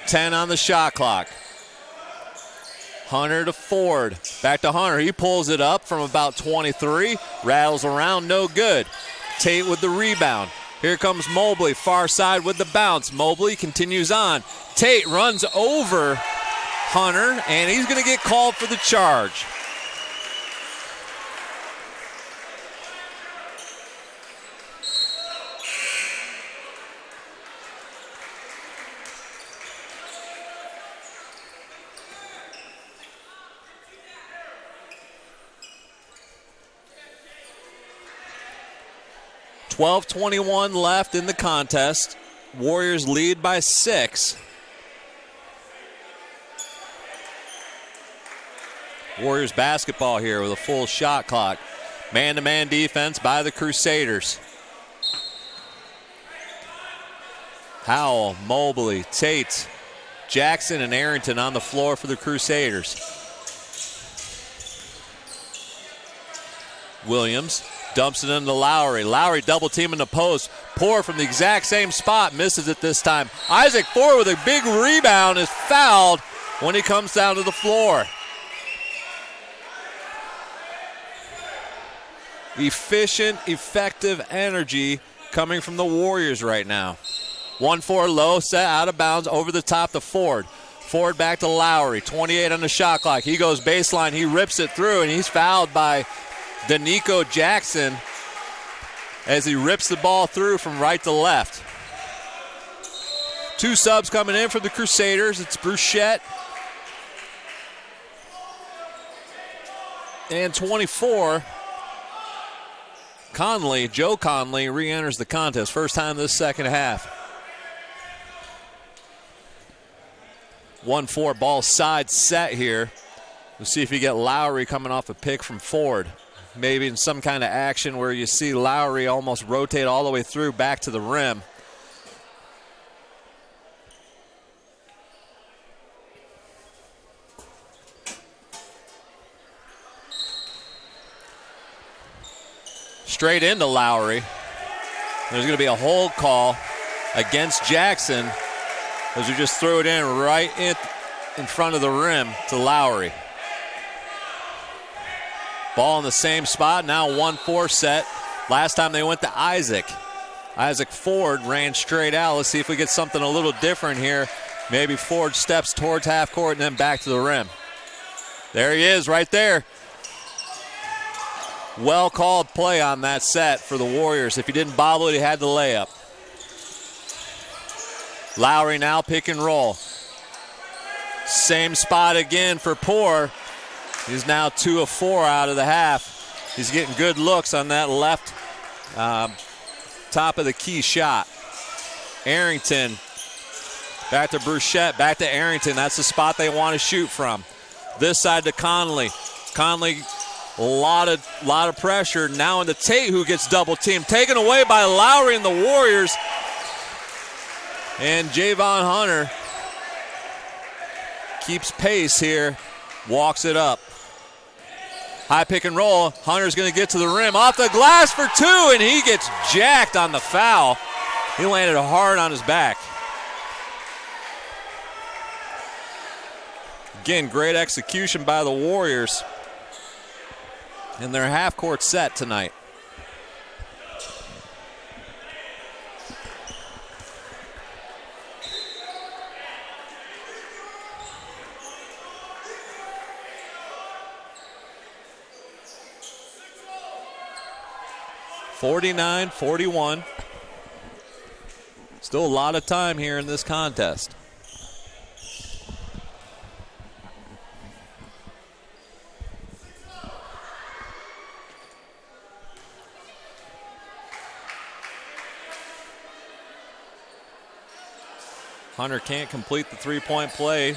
10 on the shot clock. Hunter to Ford. Back to Hunter. He pulls it up from about 23. Rattles around, no good. Tate with the rebound. Here comes Mobley, far side with the bounce. Mobley continues on. Tate runs over Hunter, and he's going to get called for the charge. .12:21 left in the contest. Warriors lead by 6. Warriors basketball here with a full shot clock. Man-to-man defense by the Crusaders. Howell, Mobley, Tate, Jackson, and Arrington on the floor for the Crusaders. Williams dumps it into Lowry. Lowry double teaming the post. Poor from the exact same spot. Misses it this time. Isaac Ford with a big rebound is fouled when he comes down to the floor. Efficient, effective energy coming from the Warriors right now. 1-4 low, set out of bounds over the top to Ford. Ford back to Lowry. 28 on the shot clock. He goes baseline. He rips it through, and he's fouled by Danico Jackson as he rips the ball through from right to left. 2 subs coming in for the Crusaders. It's Bruchette and 24. Conley, Joe Conley, re-enters the contest. First time this second half. 1-4 ball side set here. We'll see if you get Lowry coming off a pick from Ford. Maybe in some kind of action where you see Lowry almost rotate all the way through back to the rim. Straight into Lowry. There's going to be a hold call against Jackson as we just threw it in right in front of the rim to Lowry. Ball in the same spot, now 1-4 set. Last time they went to Isaac. Isaac Ford ran straight out. Let's see if we get something a little different here. Maybe Ford steps towards half court and then back to the rim. There he is right there. Well called play on that set for the Warriors. If he didn't bobble it, he had the layup. Lowry now pick and roll. Same spot again for Poor. He's now 2 of 4 out of the half. He's getting good looks on that left top of the key shot. Arrington. Back to Bruchette, back to Arrington. That's the spot they want to shoot from. This side to Conley. Conley, a lot of pressure. Now into Tate, who gets double teamed. Taken away by Lowry and the Warriors. And Javon Hunter keeps pace here, walks it up. High pick and roll. Hunter's going to get to the rim. Off the glass for two, and he gets jacked on the foul. He landed hard on his back. Again, great execution by the Warriors in their half-court set tonight. (49-41). Still a lot of time here in this contest. Hunter can't complete the three-point play.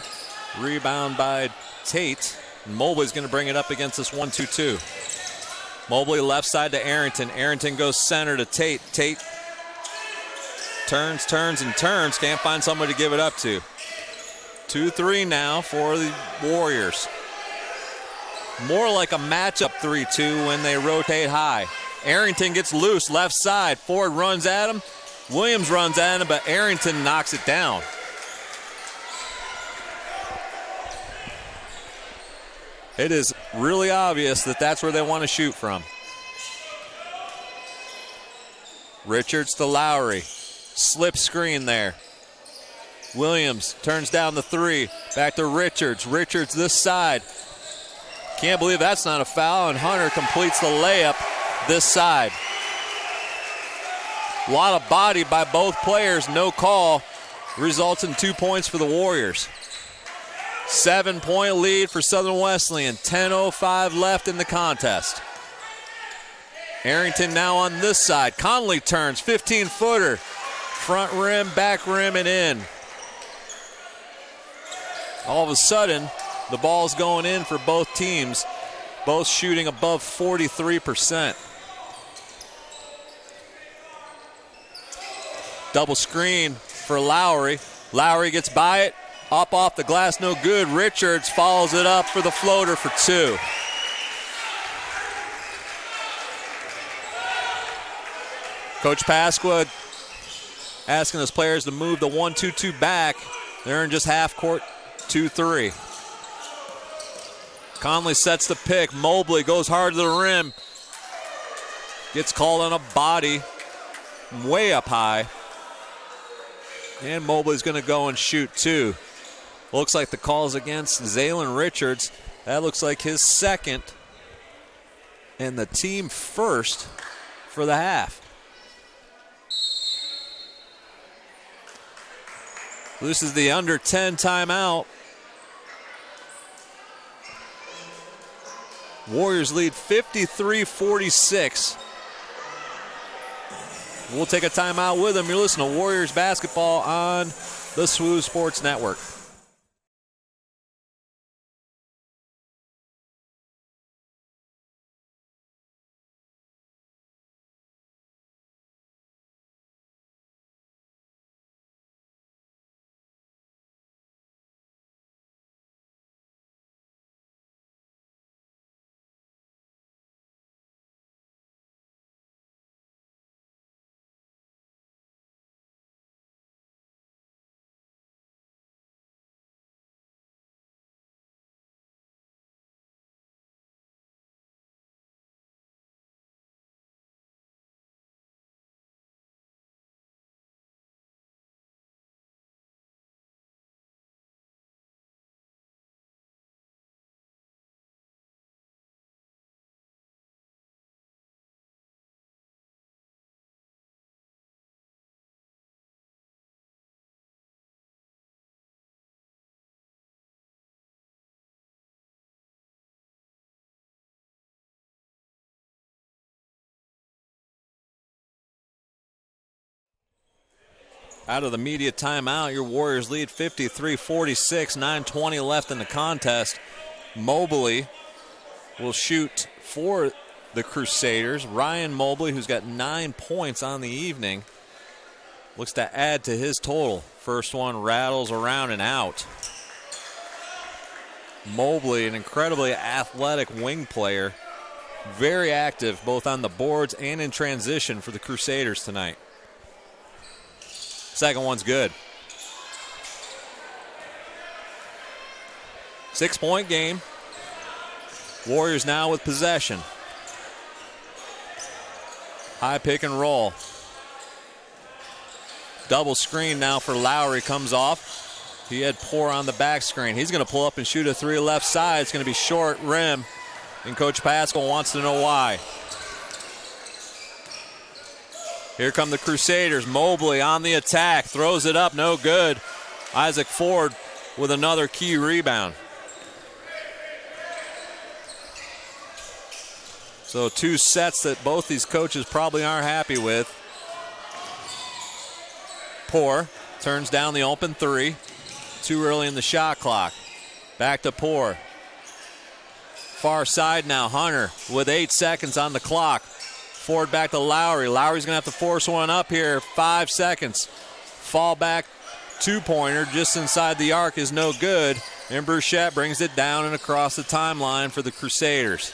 Rebound by Tate. Mobley's going to bring it up against this 1-2-2. Mobley left side to Arrington. Arrington goes center to Tate. Tate turns, and turns. Can't find somebody to give it up to. 2-3 now for the Warriors. More like a matchup 3-2 when they rotate high. Arrington gets loose, left side. Ford runs at him. Williams runs at him, but Arrington knocks it down. It is really obvious that that's where they want to shoot from. Richards to Lowry. Slip screen there. Williams turns down the three. Back to Richards. Richards this side. Can't believe that's not a foul, and Hunter completes the layup this side. A lot of body by both players, no call. Results in 2 points for the Warriors. 7-point lead for Southern Wesleyan. 10:05 left in the contest. Arrington now on this side. Conley turns, 15-footer. Front rim, back rim, and in. All of a sudden, the ball's going in for both teams, both shooting above 43%. Double screen for Lowry. Lowry gets by it. Up off the glass, no good. Richards follows it up for the floater for two. Coach Pasqua asking his players to move the 1-2-2 back. They're in just half court, 2-3. Conley sets the pick. Mobley goes hard to the rim. Gets called on a body way up high. And Mobley's going to go and shoot two. Looks like the call's against Zaylen Richards. That looks like his second and the team first for the half. This is the under 10 timeout. Warriors lead 53-46. We'll take a timeout with them. You're listening to Warriors basketball on the SWU Sports Network. out of the media timeout. Your Warriors lead 53-46, 9:20 left in the contest. Mobley will shoot for the Crusaders. Ryan Mobley, who's got 9 points on the evening, looks to add to his total. First one rattles around and out. Mobley, an incredibly athletic wing player, very active both on the boards and in transition for the Crusaders tonight. Second one's good. 6-point game. Warriors now with possession. High pick and roll. Double screen now for Lowry, comes off. He had Poor on the back screen. He's going to pull up and shoot a three left side. It's going to be short rim, and Coach Pascal wants to know why. Here come the Crusaders. Mobley on the attack, throws it up, no good. Isaac Ford with another key rebound. So 2 sets that both these coaches probably aren't happy with. Poor turns down the open three. Too early in the shot clock. Back to Poor. Far side now, Hunter with 8 seconds on the clock. Ford back to Lowry. Lowry's going to have to force one up here. 5 seconds. Fall back 2-pointer just inside the arc is no good. And Bruchette brings it down and across the timeline for the Crusaders.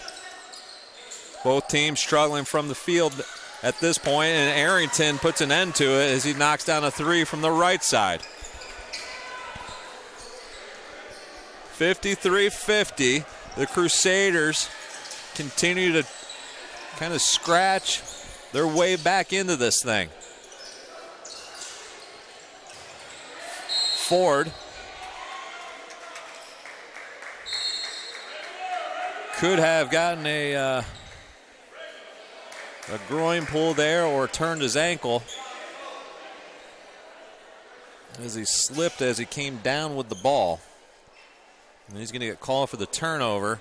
Both teams struggling from the field at this point, and Arrington puts an end to it as he knocks down a 3 from the right side. 53-50. The Crusaders continue to kind of scratch their way back into this thing. Ford could have gotten a groin pull there or turned his ankle as he slipped as he came down with the ball. And he's going to get called for the turnover,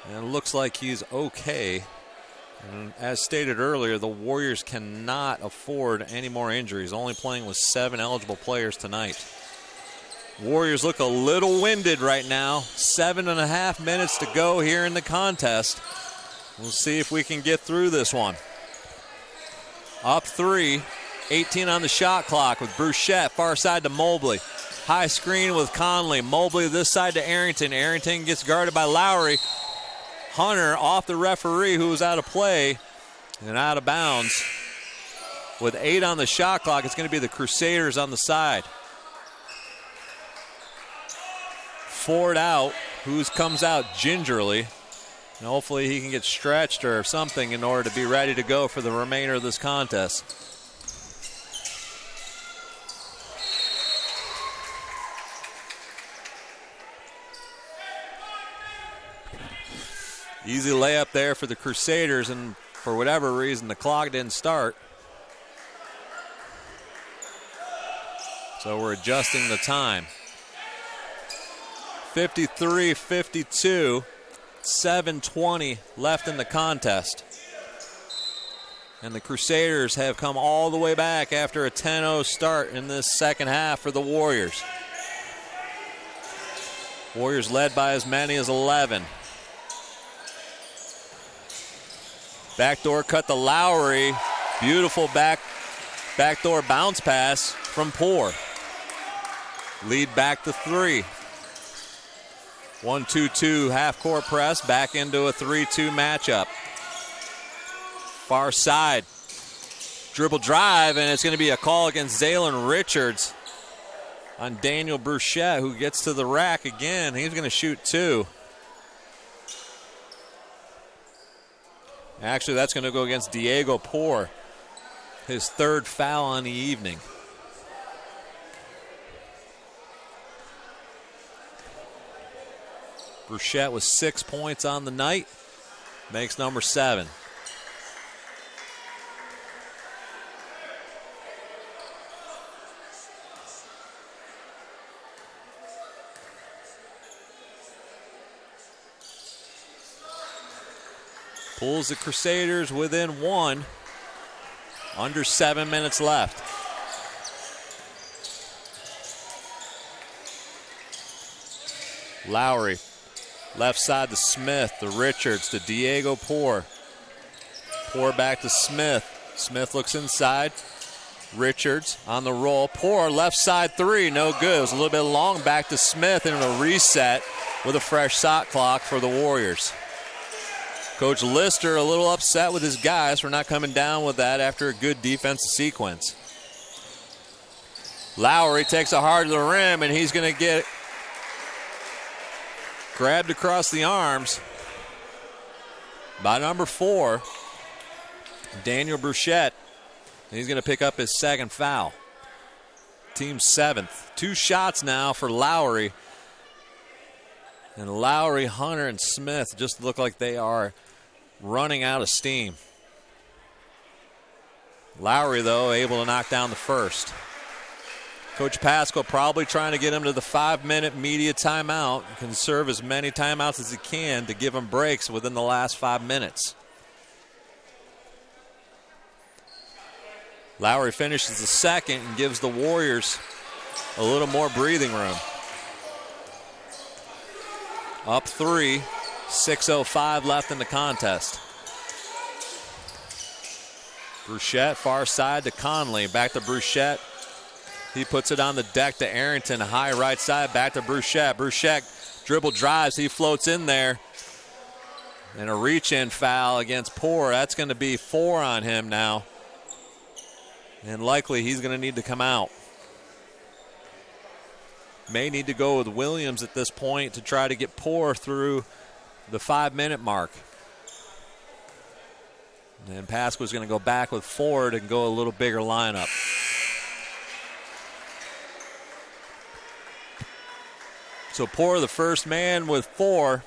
and it looks like he's okay. And as stated earlier, the Warriors cannot afford any more injuries, only playing with 7 eligible players tonight. Warriors look a little winded right now. 7.5 minutes to go here in the contest. We'll see if we can get through this one. Up 3, 18 on the shot clock with Bruchette, far side to Mobley. High screen with Conley. Mobley this side to Arrington. Arrington gets guarded by Lowry. Hunter off the referee, who was out of play and out of bounds. With 8 on the shot clock, it's going to be the Crusaders on the side. Ford out, who comes out gingerly. And hopefully he can get stretched or something in order to be ready to go for the remainder of this contest. Easy layup there for the Crusaders, and for whatever reason the clock didn't start. So we're adjusting the time. 53-52. 7:20 left in the contest. And the Crusaders have come all the way back after a 10-0 start in this second half for the Warriors. Warriors led by as many as 11. Backdoor cut to Lowry. Beautiful backdoor bounce pass from Poor. Lead back to 3. 1-2-2 half-court press, back into a 3-2 matchup. Far side. Dribble drive, and it's going to be a call against Zaylen Richards on Daniel Bruchette, who gets to the rack again. He's going to shoot 2. Actually, that's going to go against Diego Poor, his 3rd foul on the evening. Bruchette with 6 points on the night, makes number 7. Pulls the Crusaders within 1. Under 7 minutes left. Lowry, left side to Smith, to Richards, to Diego Poor. Poor back to Smith. Smith looks inside. Richards on the roll. Poor left side three, no good. It was a little bit long. Back to Smith and a reset with a fresh shot clock for the Warriors. Coach Lister a little upset with his guys for not coming down with that after a good defensive sequence. Lowry takes it hard to the rim, and he's going to get grabbed across the arms by number 4, Daniel Bruchette. He's going to pick up his second foul. Team 7th. 2 shots now for Lowry. And Lowry, Hunter, and Smith just look like they are running out of steam. Lowry, though, able to knock down the first. Coach Pasco probably trying to get him to the 5-minute media timeout. He can serve as many timeouts as he can to give him breaks within the last 5 minutes. Lowry finishes the second and gives the Warriors a little more breathing room. Up 3, 6:05 left in the contest. Bruchette, far side to Conley. Back to Bruchette. He puts it on the deck to Arrington. High right side, back to Bruchette. Bruchette dribble drives. He floats in there. And a reach-in foul against Poor. That's going to be 4 on him now. And likely he's going to need to come out. May need to go with Williams at this point to try to get Poor through the 5-minute mark. And Pasco's going to go back with Ford and go a little bigger lineup. So Poor, the first man with 4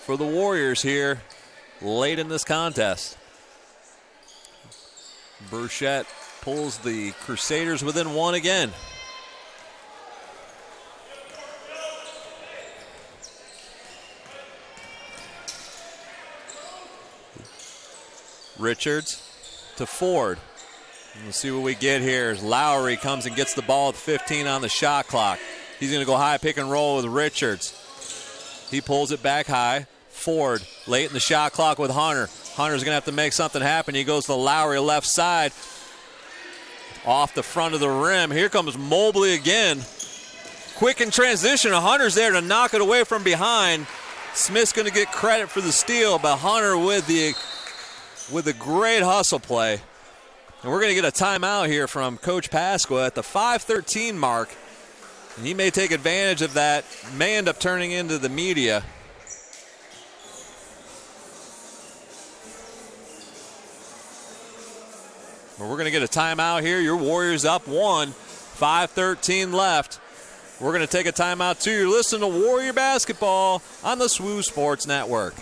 for the Warriors here late in this contest. Bruchette pulls the Crusaders within 1 again. Richards to Ford. We'll see what we get here as Lowry comes and gets the ball with 15 on the shot clock. He's going to go high pick and roll with Richards. He pulls it back high. Ford late in the shot clock with Hunter. Hunter's going to have to make something happen. He goes to Lowry left side. Off the front of the rim. Here comes Mobley again. Quick in transition. Hunter's there to knock it away from behind. Smith's going to get credit for the steal, but Hunter with a great hustle play. And we're going to get a timeout here from Coach Pasqua at the 5:13 mark. And he may take advantage of that. May end up turning into the media. But we're going to get a timeout here. Your Warriors up 1. 5:13 left. We're going to take a timeout too. You're listening to Warrior Basketball on the SWU Sports Network.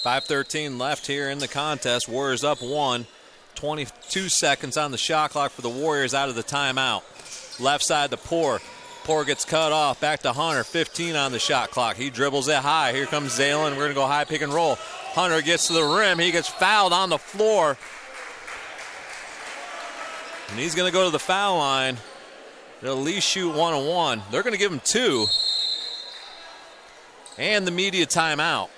.5:13 left here in the contest. Warriors up 1. 22 seconds on the shot clock for the Warriors out of the timeout. Left side to Poor. Poor gets cut off. Back to Hunter. 15 on the shot clock. He dribbles it high. Here comes Zalen. We're going to go high pick and roll. Hunter gets to the rim. He gets fouled on the floor. And he's going to go to the foul line. They'll at least shoot 1-on-1. They're going to give him 2. And the media timeout.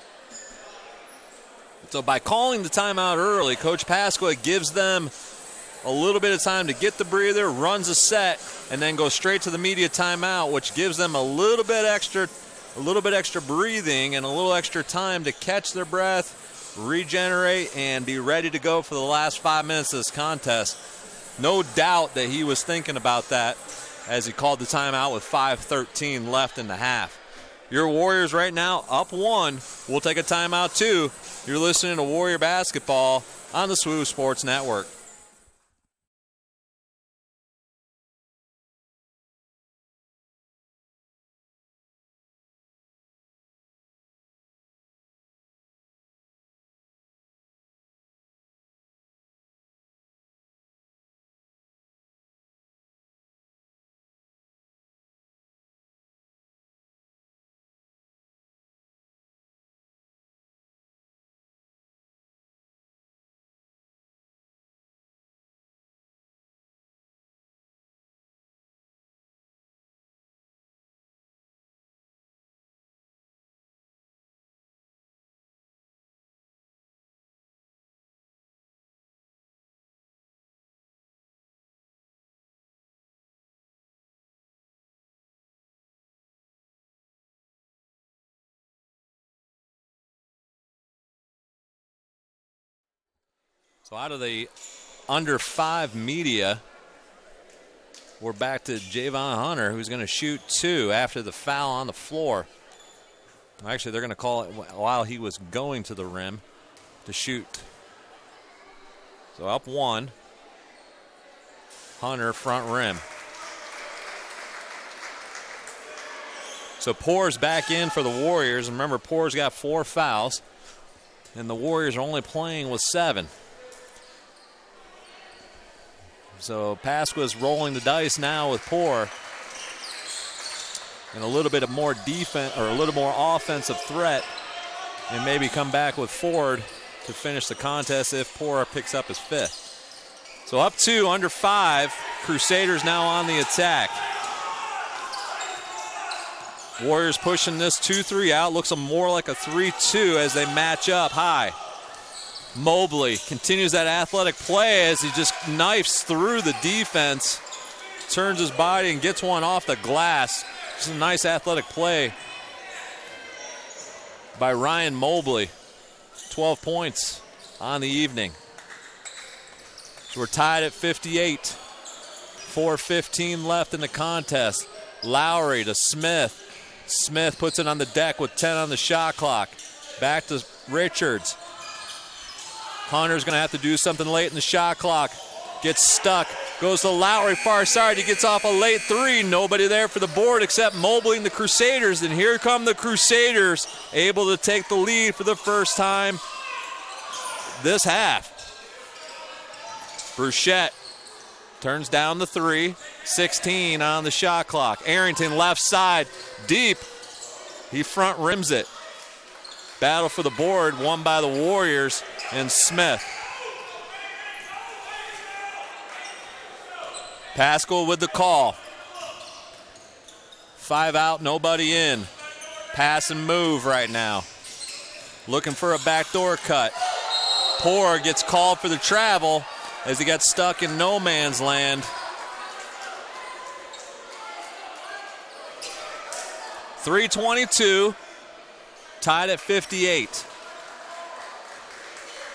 So by calling the timeout early, Coach Pasqua gives them a little bit of time to get the breather, runs a set, and then goes straight to the media timeout, which gives them a little bit extra breathing and a little extra time to catch their breath, regenerate, and be ready to go for the last 5 minutes of this contest. No doubt that he was thinking about that as he called the timeout with 5:13 left in the half. Your Warriors right now up 1. We'll take a timeout too. You're listening to Warrior Basketball on the SWU Sports Network. So out of the under 5 media, we're back to Javon Hunter, who's going to shoot 2 after the foul on the floor. Actually, they're going to call it while he was going to the rim to shoot. So up 1. Hunter front rim. So Poor's back in for the Warriors. Remember, Poor's got 4 fouls, and the Warriors are only playing with 7. So Pasqua's rolling the dice now with Poor, and a little bit of more defense, or a little more offensive threat, and maybe come back with Ford to finish the contest if Poor picks up his 5th. So up 2, under 5. Crusaders now on the attack. Warriors pushing this 2-3 out. Looks more like a 3-2 as they match up high. Mobley continues that athletic play as he just knifes through the defense, turns his body and gets one off the glass. Just a nice athletic play by Ryan Mobley. 12 points on the evening. So we're tied at 58. 4:15 left in the contest. Lowry to Smith. Smith puts it on the deck with 10 on the shot clock. Back to Richards. Hunter's going to have to do something late in the shot clock. Gets stuck. Goes to Lowry, far side. He gets off a late 3. Nobody there for the board except Mobley and the Crusaders. And here come the Crusaders, able to take the lead for the first time this half. Bruchette turns down the 3. 16 on the shot clock. Arrington left side, deep. He front rims it. Battle for the board won by the Warriors and Smith. Pascal with the call. 5 out, nobody in. Pass and move right now. Looking for a backdoor cut. Poor gets called for the travel as he got stuck in no man's land. .322, tied at 58.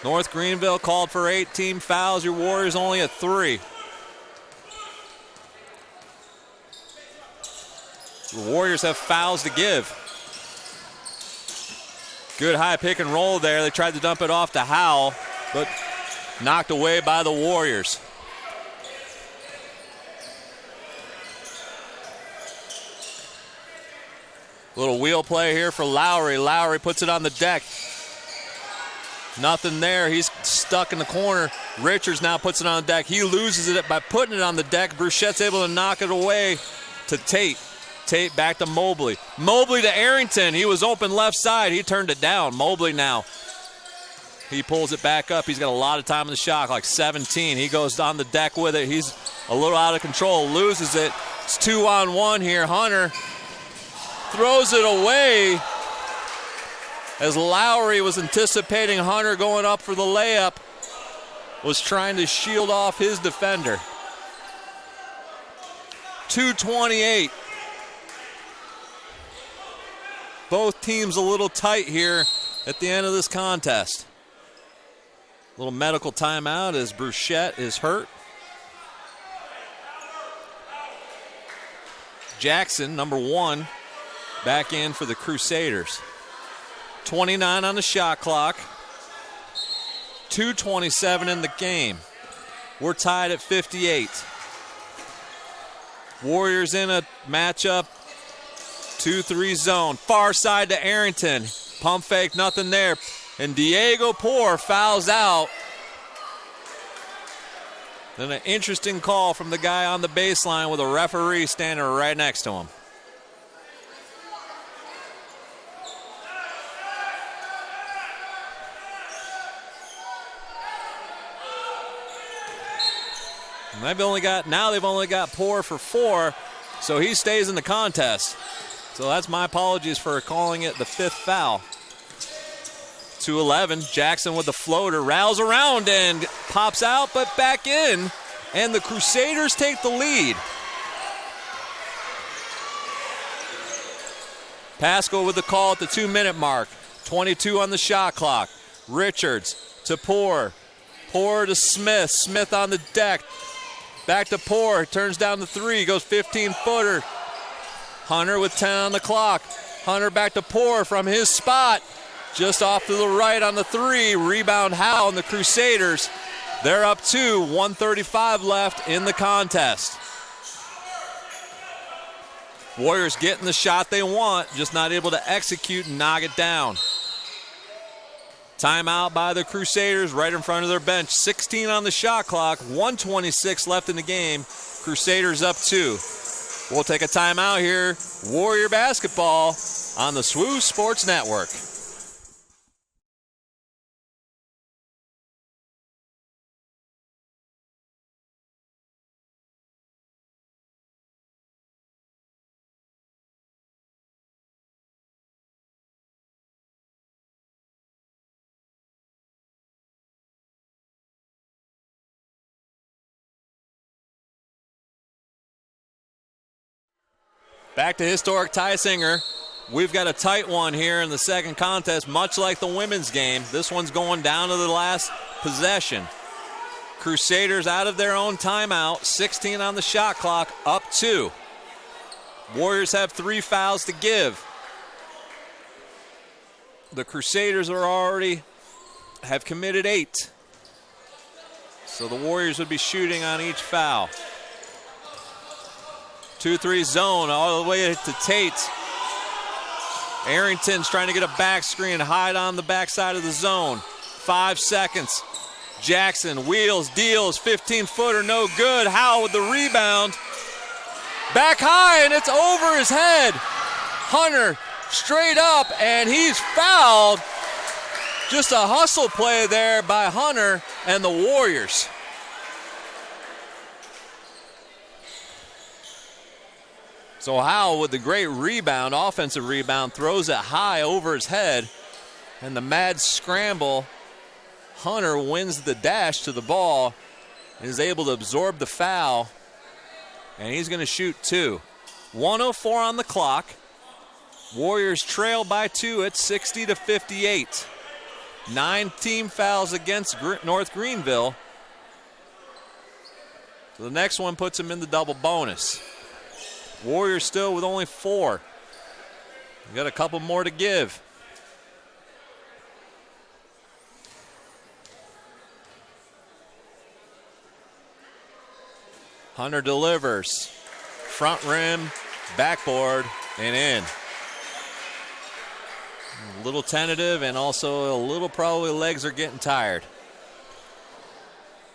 North Greenville called for 8 team fouls. Your Warriors only at 3. The Warriors have fouls to give. Good high pick and roll there. They tried to dump it off to Howell, but knocked away by the Warriors. Little wheel play here for Lowry. Lowry puts it on the deck. Nothing there. He's stuck in the corner. Richards now puts it on the deck. He loses it by putting it on the deck. Bruchette's able to knock it away to Tate. Tate back to Mobley. Mobley to Arrington. He was open left side. He turned it down. Mobley now. He pulls it back up. He's got a lot of time in the shot, like 17. He goes on the deck with it. He's a little out of control. Loses it. It's 2-on-1 here. Hunter throws it away as Lowry was anticipating Hunter going up for the layup. Was trying to shield off his defender. 2:28. Both teams a little tight here at the end of this contest. Little medical timeout as Bruchette is hurt. Jackson, number 1, back in for the Crusaders. 29 on the shot clock. 2:27 in the game. We're tied at 58. Warriors in a matchup. 2-3 zone. Far side to Arrington. Pump fake, nothing there. And Diego Poor fouls out. Then an interesting call from the guy on the baseline with a referee standing right next to him. And they've only got Poor for 4, so he stays in the contest. So that's my apologies for calling it the 5th foul. 2-11, Jackson with the floater, rattles around and pops out, but back in, and the Crusaders take the lead. Pascal with the call at the 2-minute mark. 22 on the shot clock. Richards to Poor. Poor to Smith. Smith on the deck. Back to Poor. Turns down the 3. Goes 15-footer. Hunter with 10 on the clock. Hunter back to Poor from his spot. Just off to the right on the 3. Rebound Howe and the Crusaders. They're up 2. 1:35 left in the contest. Warriors getting the shot they want, just not able to execute and knock it down. Timeout by the Crusaders right in front of their bench. 16 on the shot clock, 1:26 left in the game. Crusaders up 2. We'll take a timeout here. Warrior basketball on the SWOO Sports Network. Back to historic Tysinger. We've got a tight one here in the second contest, much like the women's game. This one's going down to the last possession. Crusaders out of their own timeout, 16 on the shot clock, up 2. Warriors have 3 fouls to give. The Crusaders have committed 8. So the Warriors would be shooting on each foul. 2-3 zone all the way to Tate. Arrington's trying to get a back screen, hide on the backside of the zone. 5 seconds. Jackson wheels, deals, 15-footer, no good. Howe with the rebound. Back high, and it's over his head. Hunter straight up, and he's fouled. Just a hustle play there by Hunter and the Warriors. So Howe with the great rebound, offensive rebound, throws it high over his head. And the mad scramble, Hunter wins the dash to the ball and is able to absorb the foul. And he's going to shoot 2. 1:04 on the clock. Warriors trail by 2 at 60-58. 9 team fouls against North Greenville. So the next one puts them in the double bonus. Warriors still with only 4. We got a couple more to give. Hunter delivers. Front rim, backboard, and in. A little tentative, and also a little probably legs are getting tired.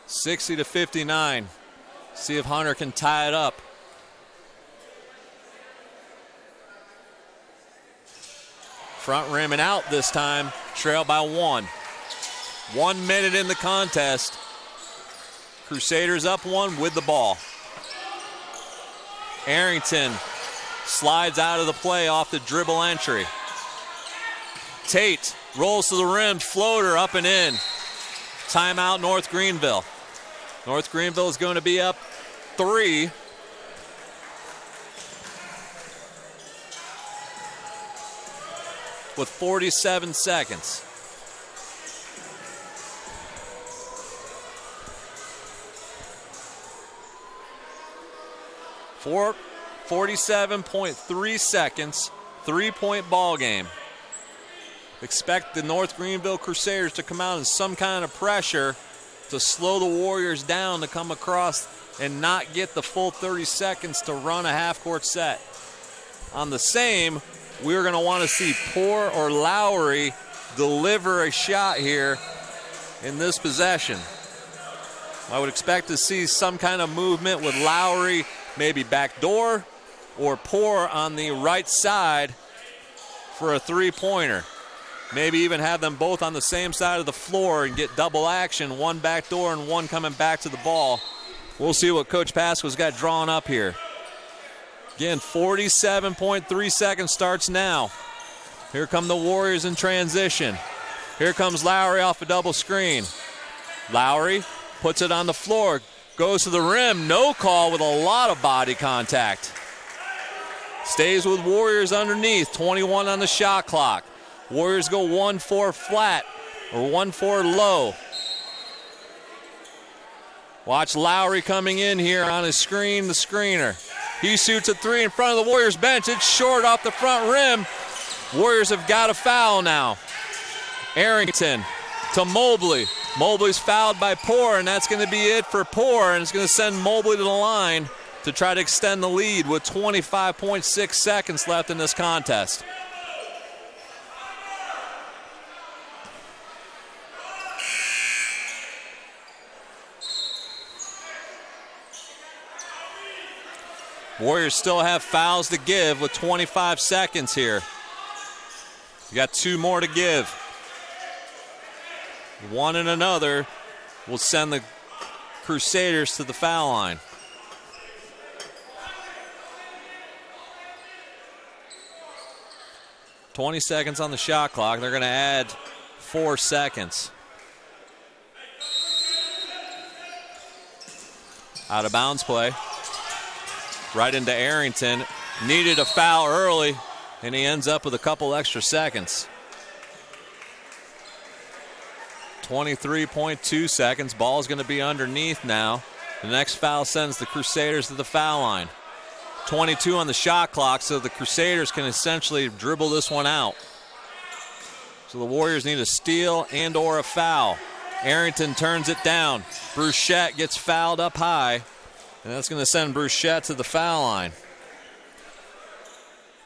60-59. See if Hunter can tie it up. Front rim and out this time. Trail by 1. 1 minute in the contest. Crusaders up 1 with the ball. Arrington slides out of the play off the dribble entry. Tate rolls to the rim, floater up and in. Timeout North Greenville. North Greenville is going to be up 3. With 47 seconds. 47.3 seconds, 3-point ball game. Expect the North Greenville Crusaders to come out in some kind of pressure to slow the Warriors down to come across and not get the full 30 seconds to run a half-court set. On the same, we're going to want to see Poor or Lowry deliver a shot here in this possession. I would expect to see some kind of movement with Lowry maybe backdoor or Poor on the right side for a three-pointer. Maybe even have them both on the same side of the floor and get double action, one backdoor and one coming back to the ball. We'll see what Coach Pasco's got drawn up here. Again, 47.3 seconds starts now. Here come the Warriors in transition. Here comes Lowry off a double screen. Lowry puts it on the floor, goes to the rim, no call with a lot of body contact. Stays with Warriors underneath, 21 on the shot clock. Warriors go 1-4 flat or 1-4 low. Watch Lowry coming in here on his screen, the screener. He shoots a three in front of the Warriors bench. It's short off the front rim. Warriors have got a foul now. Arrington to Mobley. Mobley's fouled by Poor, and that's going to be it for Poor, and it's going to send Mobley to the line to try to extend the lead with 25.6 seconds left in this contest. Warriors still have fouls to give with 25 seconds here. You got two more to give. One and another will send the Crusaders to the foul line. .20 seconds on the shot clock. They're going to add 4 seconds. Out of bounds play. Right into Arrington. Needed a foul early, and he ends up with a couple extra seconds. 23.2 seconds. Ball's going to be underneath now. The next foul sends the Crusaders to the foul line. 22 on the shot clock, so the Crusaders can essentially dribble this one out. So the Warriors need a steal and or a foul. Arrington turns it down. Bruchette gets fouled up high. And that's going to send Bruchette to the foul line.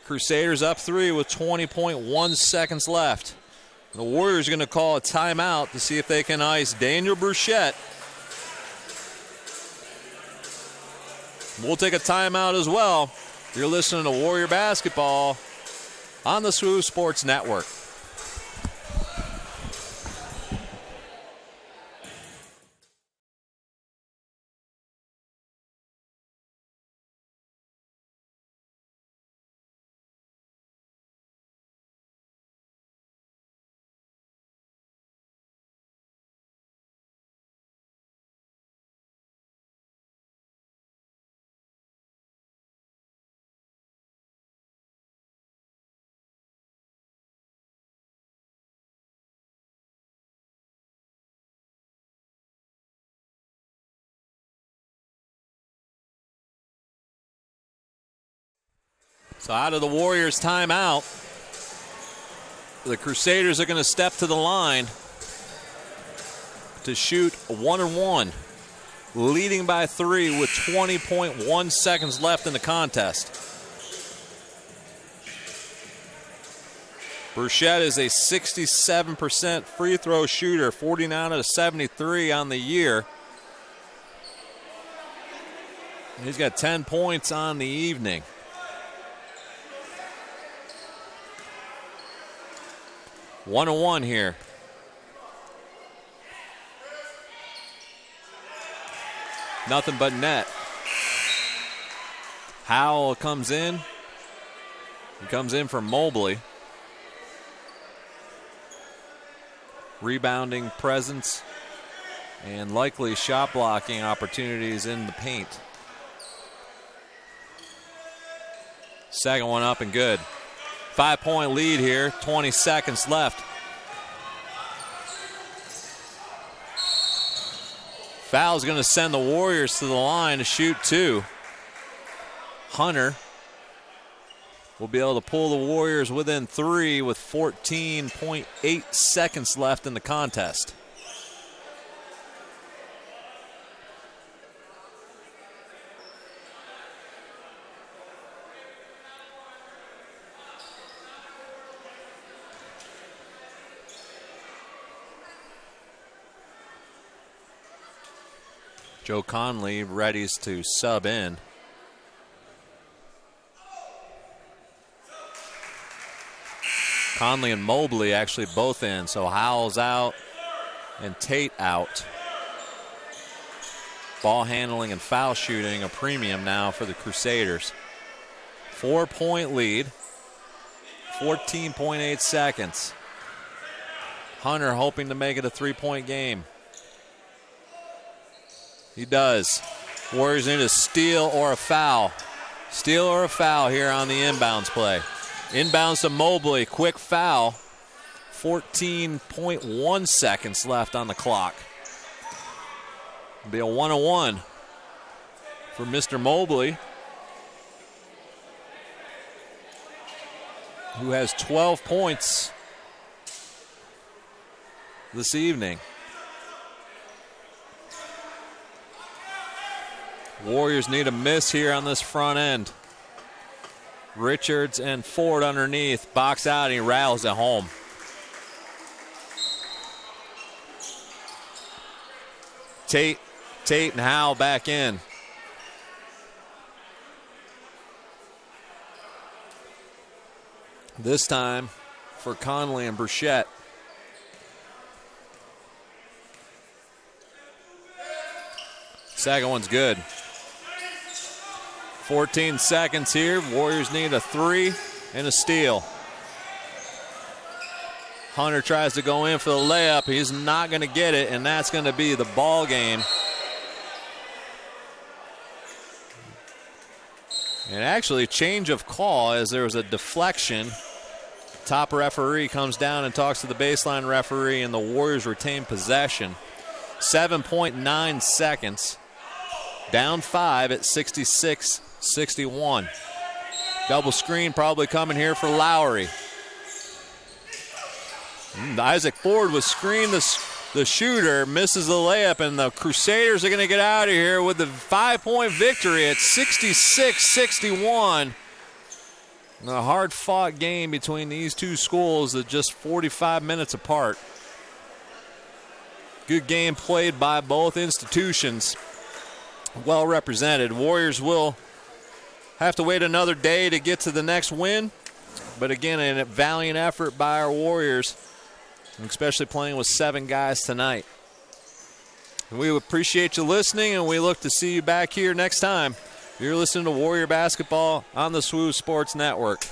Crusaders up 3 with 20.1 seconds left. The Warriors are going to call a timeout to see if they can ice Daniel Bruchette. We'll take a timeout as well. You're listening to Warrior Basketball on the SWU Sports Network. So out of the Warriors' timeout, the Crusaders are going to step to the line to shoot 1-1, leading by 3 with 20.1 seconds left in the contest. Bruchette is a 67% free throw shooter, 49 out of 73 on the year. He's got 10 points on the evening. One and one here. Nothing but net. Howell comes in. He comes in for Mobley. Rebounding presence and likely shot blocking opportunities in the paint. Second one up and good. 5-point lead here, 20 seconds left. Foul's going to send the Warriors to the line to shoot 2. Hunter will be able to pull the Warriors within 3 with 14.8 seconds left in the contest. Joe Conley readies to sub in. Conley and Mobley actually both in, so Howell's out and Tate out. Ball handling and foul shooting a premium now for the Crusaders. 4-point lead, 14.8 seconds. Hunter hoping to make it a 3-point game. He does. Warriors need a steal or a foul. Steal or a foul here on the inbounds play. Inbounds to Mobley, quick foul. 14.1 seconds left on the clock. It'll be a 1-on-1 for Mr. Mobley, who has 12 points this evening. Warriors need a miss here on this front end. Richards and Ford underneath. Box out and he rattles it home. Tate and Howell back in. This time for Conley and Burchett. Second one's good. 14 seconds here. Warriors need a 3 and a steal. Hunter tries to go in for the layup. He's not going to get it, and that's going to be the ball game. And actually, change of call as there was a deflection. Top referee comes down and talks to the baseline referee, and the Warriors retain possession. 7.9 seconds. Down 5 at 66-61. Double screen probably coming here for Lowry. Isaac Ford was screened the shooter, misses the layup, and the Crusaders are going to get out of here with the 5-point victory at 66-61. A hard-fought game between these two schools at just 45 minutes apart. Good game played by both institutions. Well represented. Warriors will have to wait another day to get to the next win. But again, a valiant effort by our Warriors, especially playing with 7 guys tonight. We appreciate you listening, and we look to see you back here next time. You're listening to Warrior Basketball on the SWU Sports Network.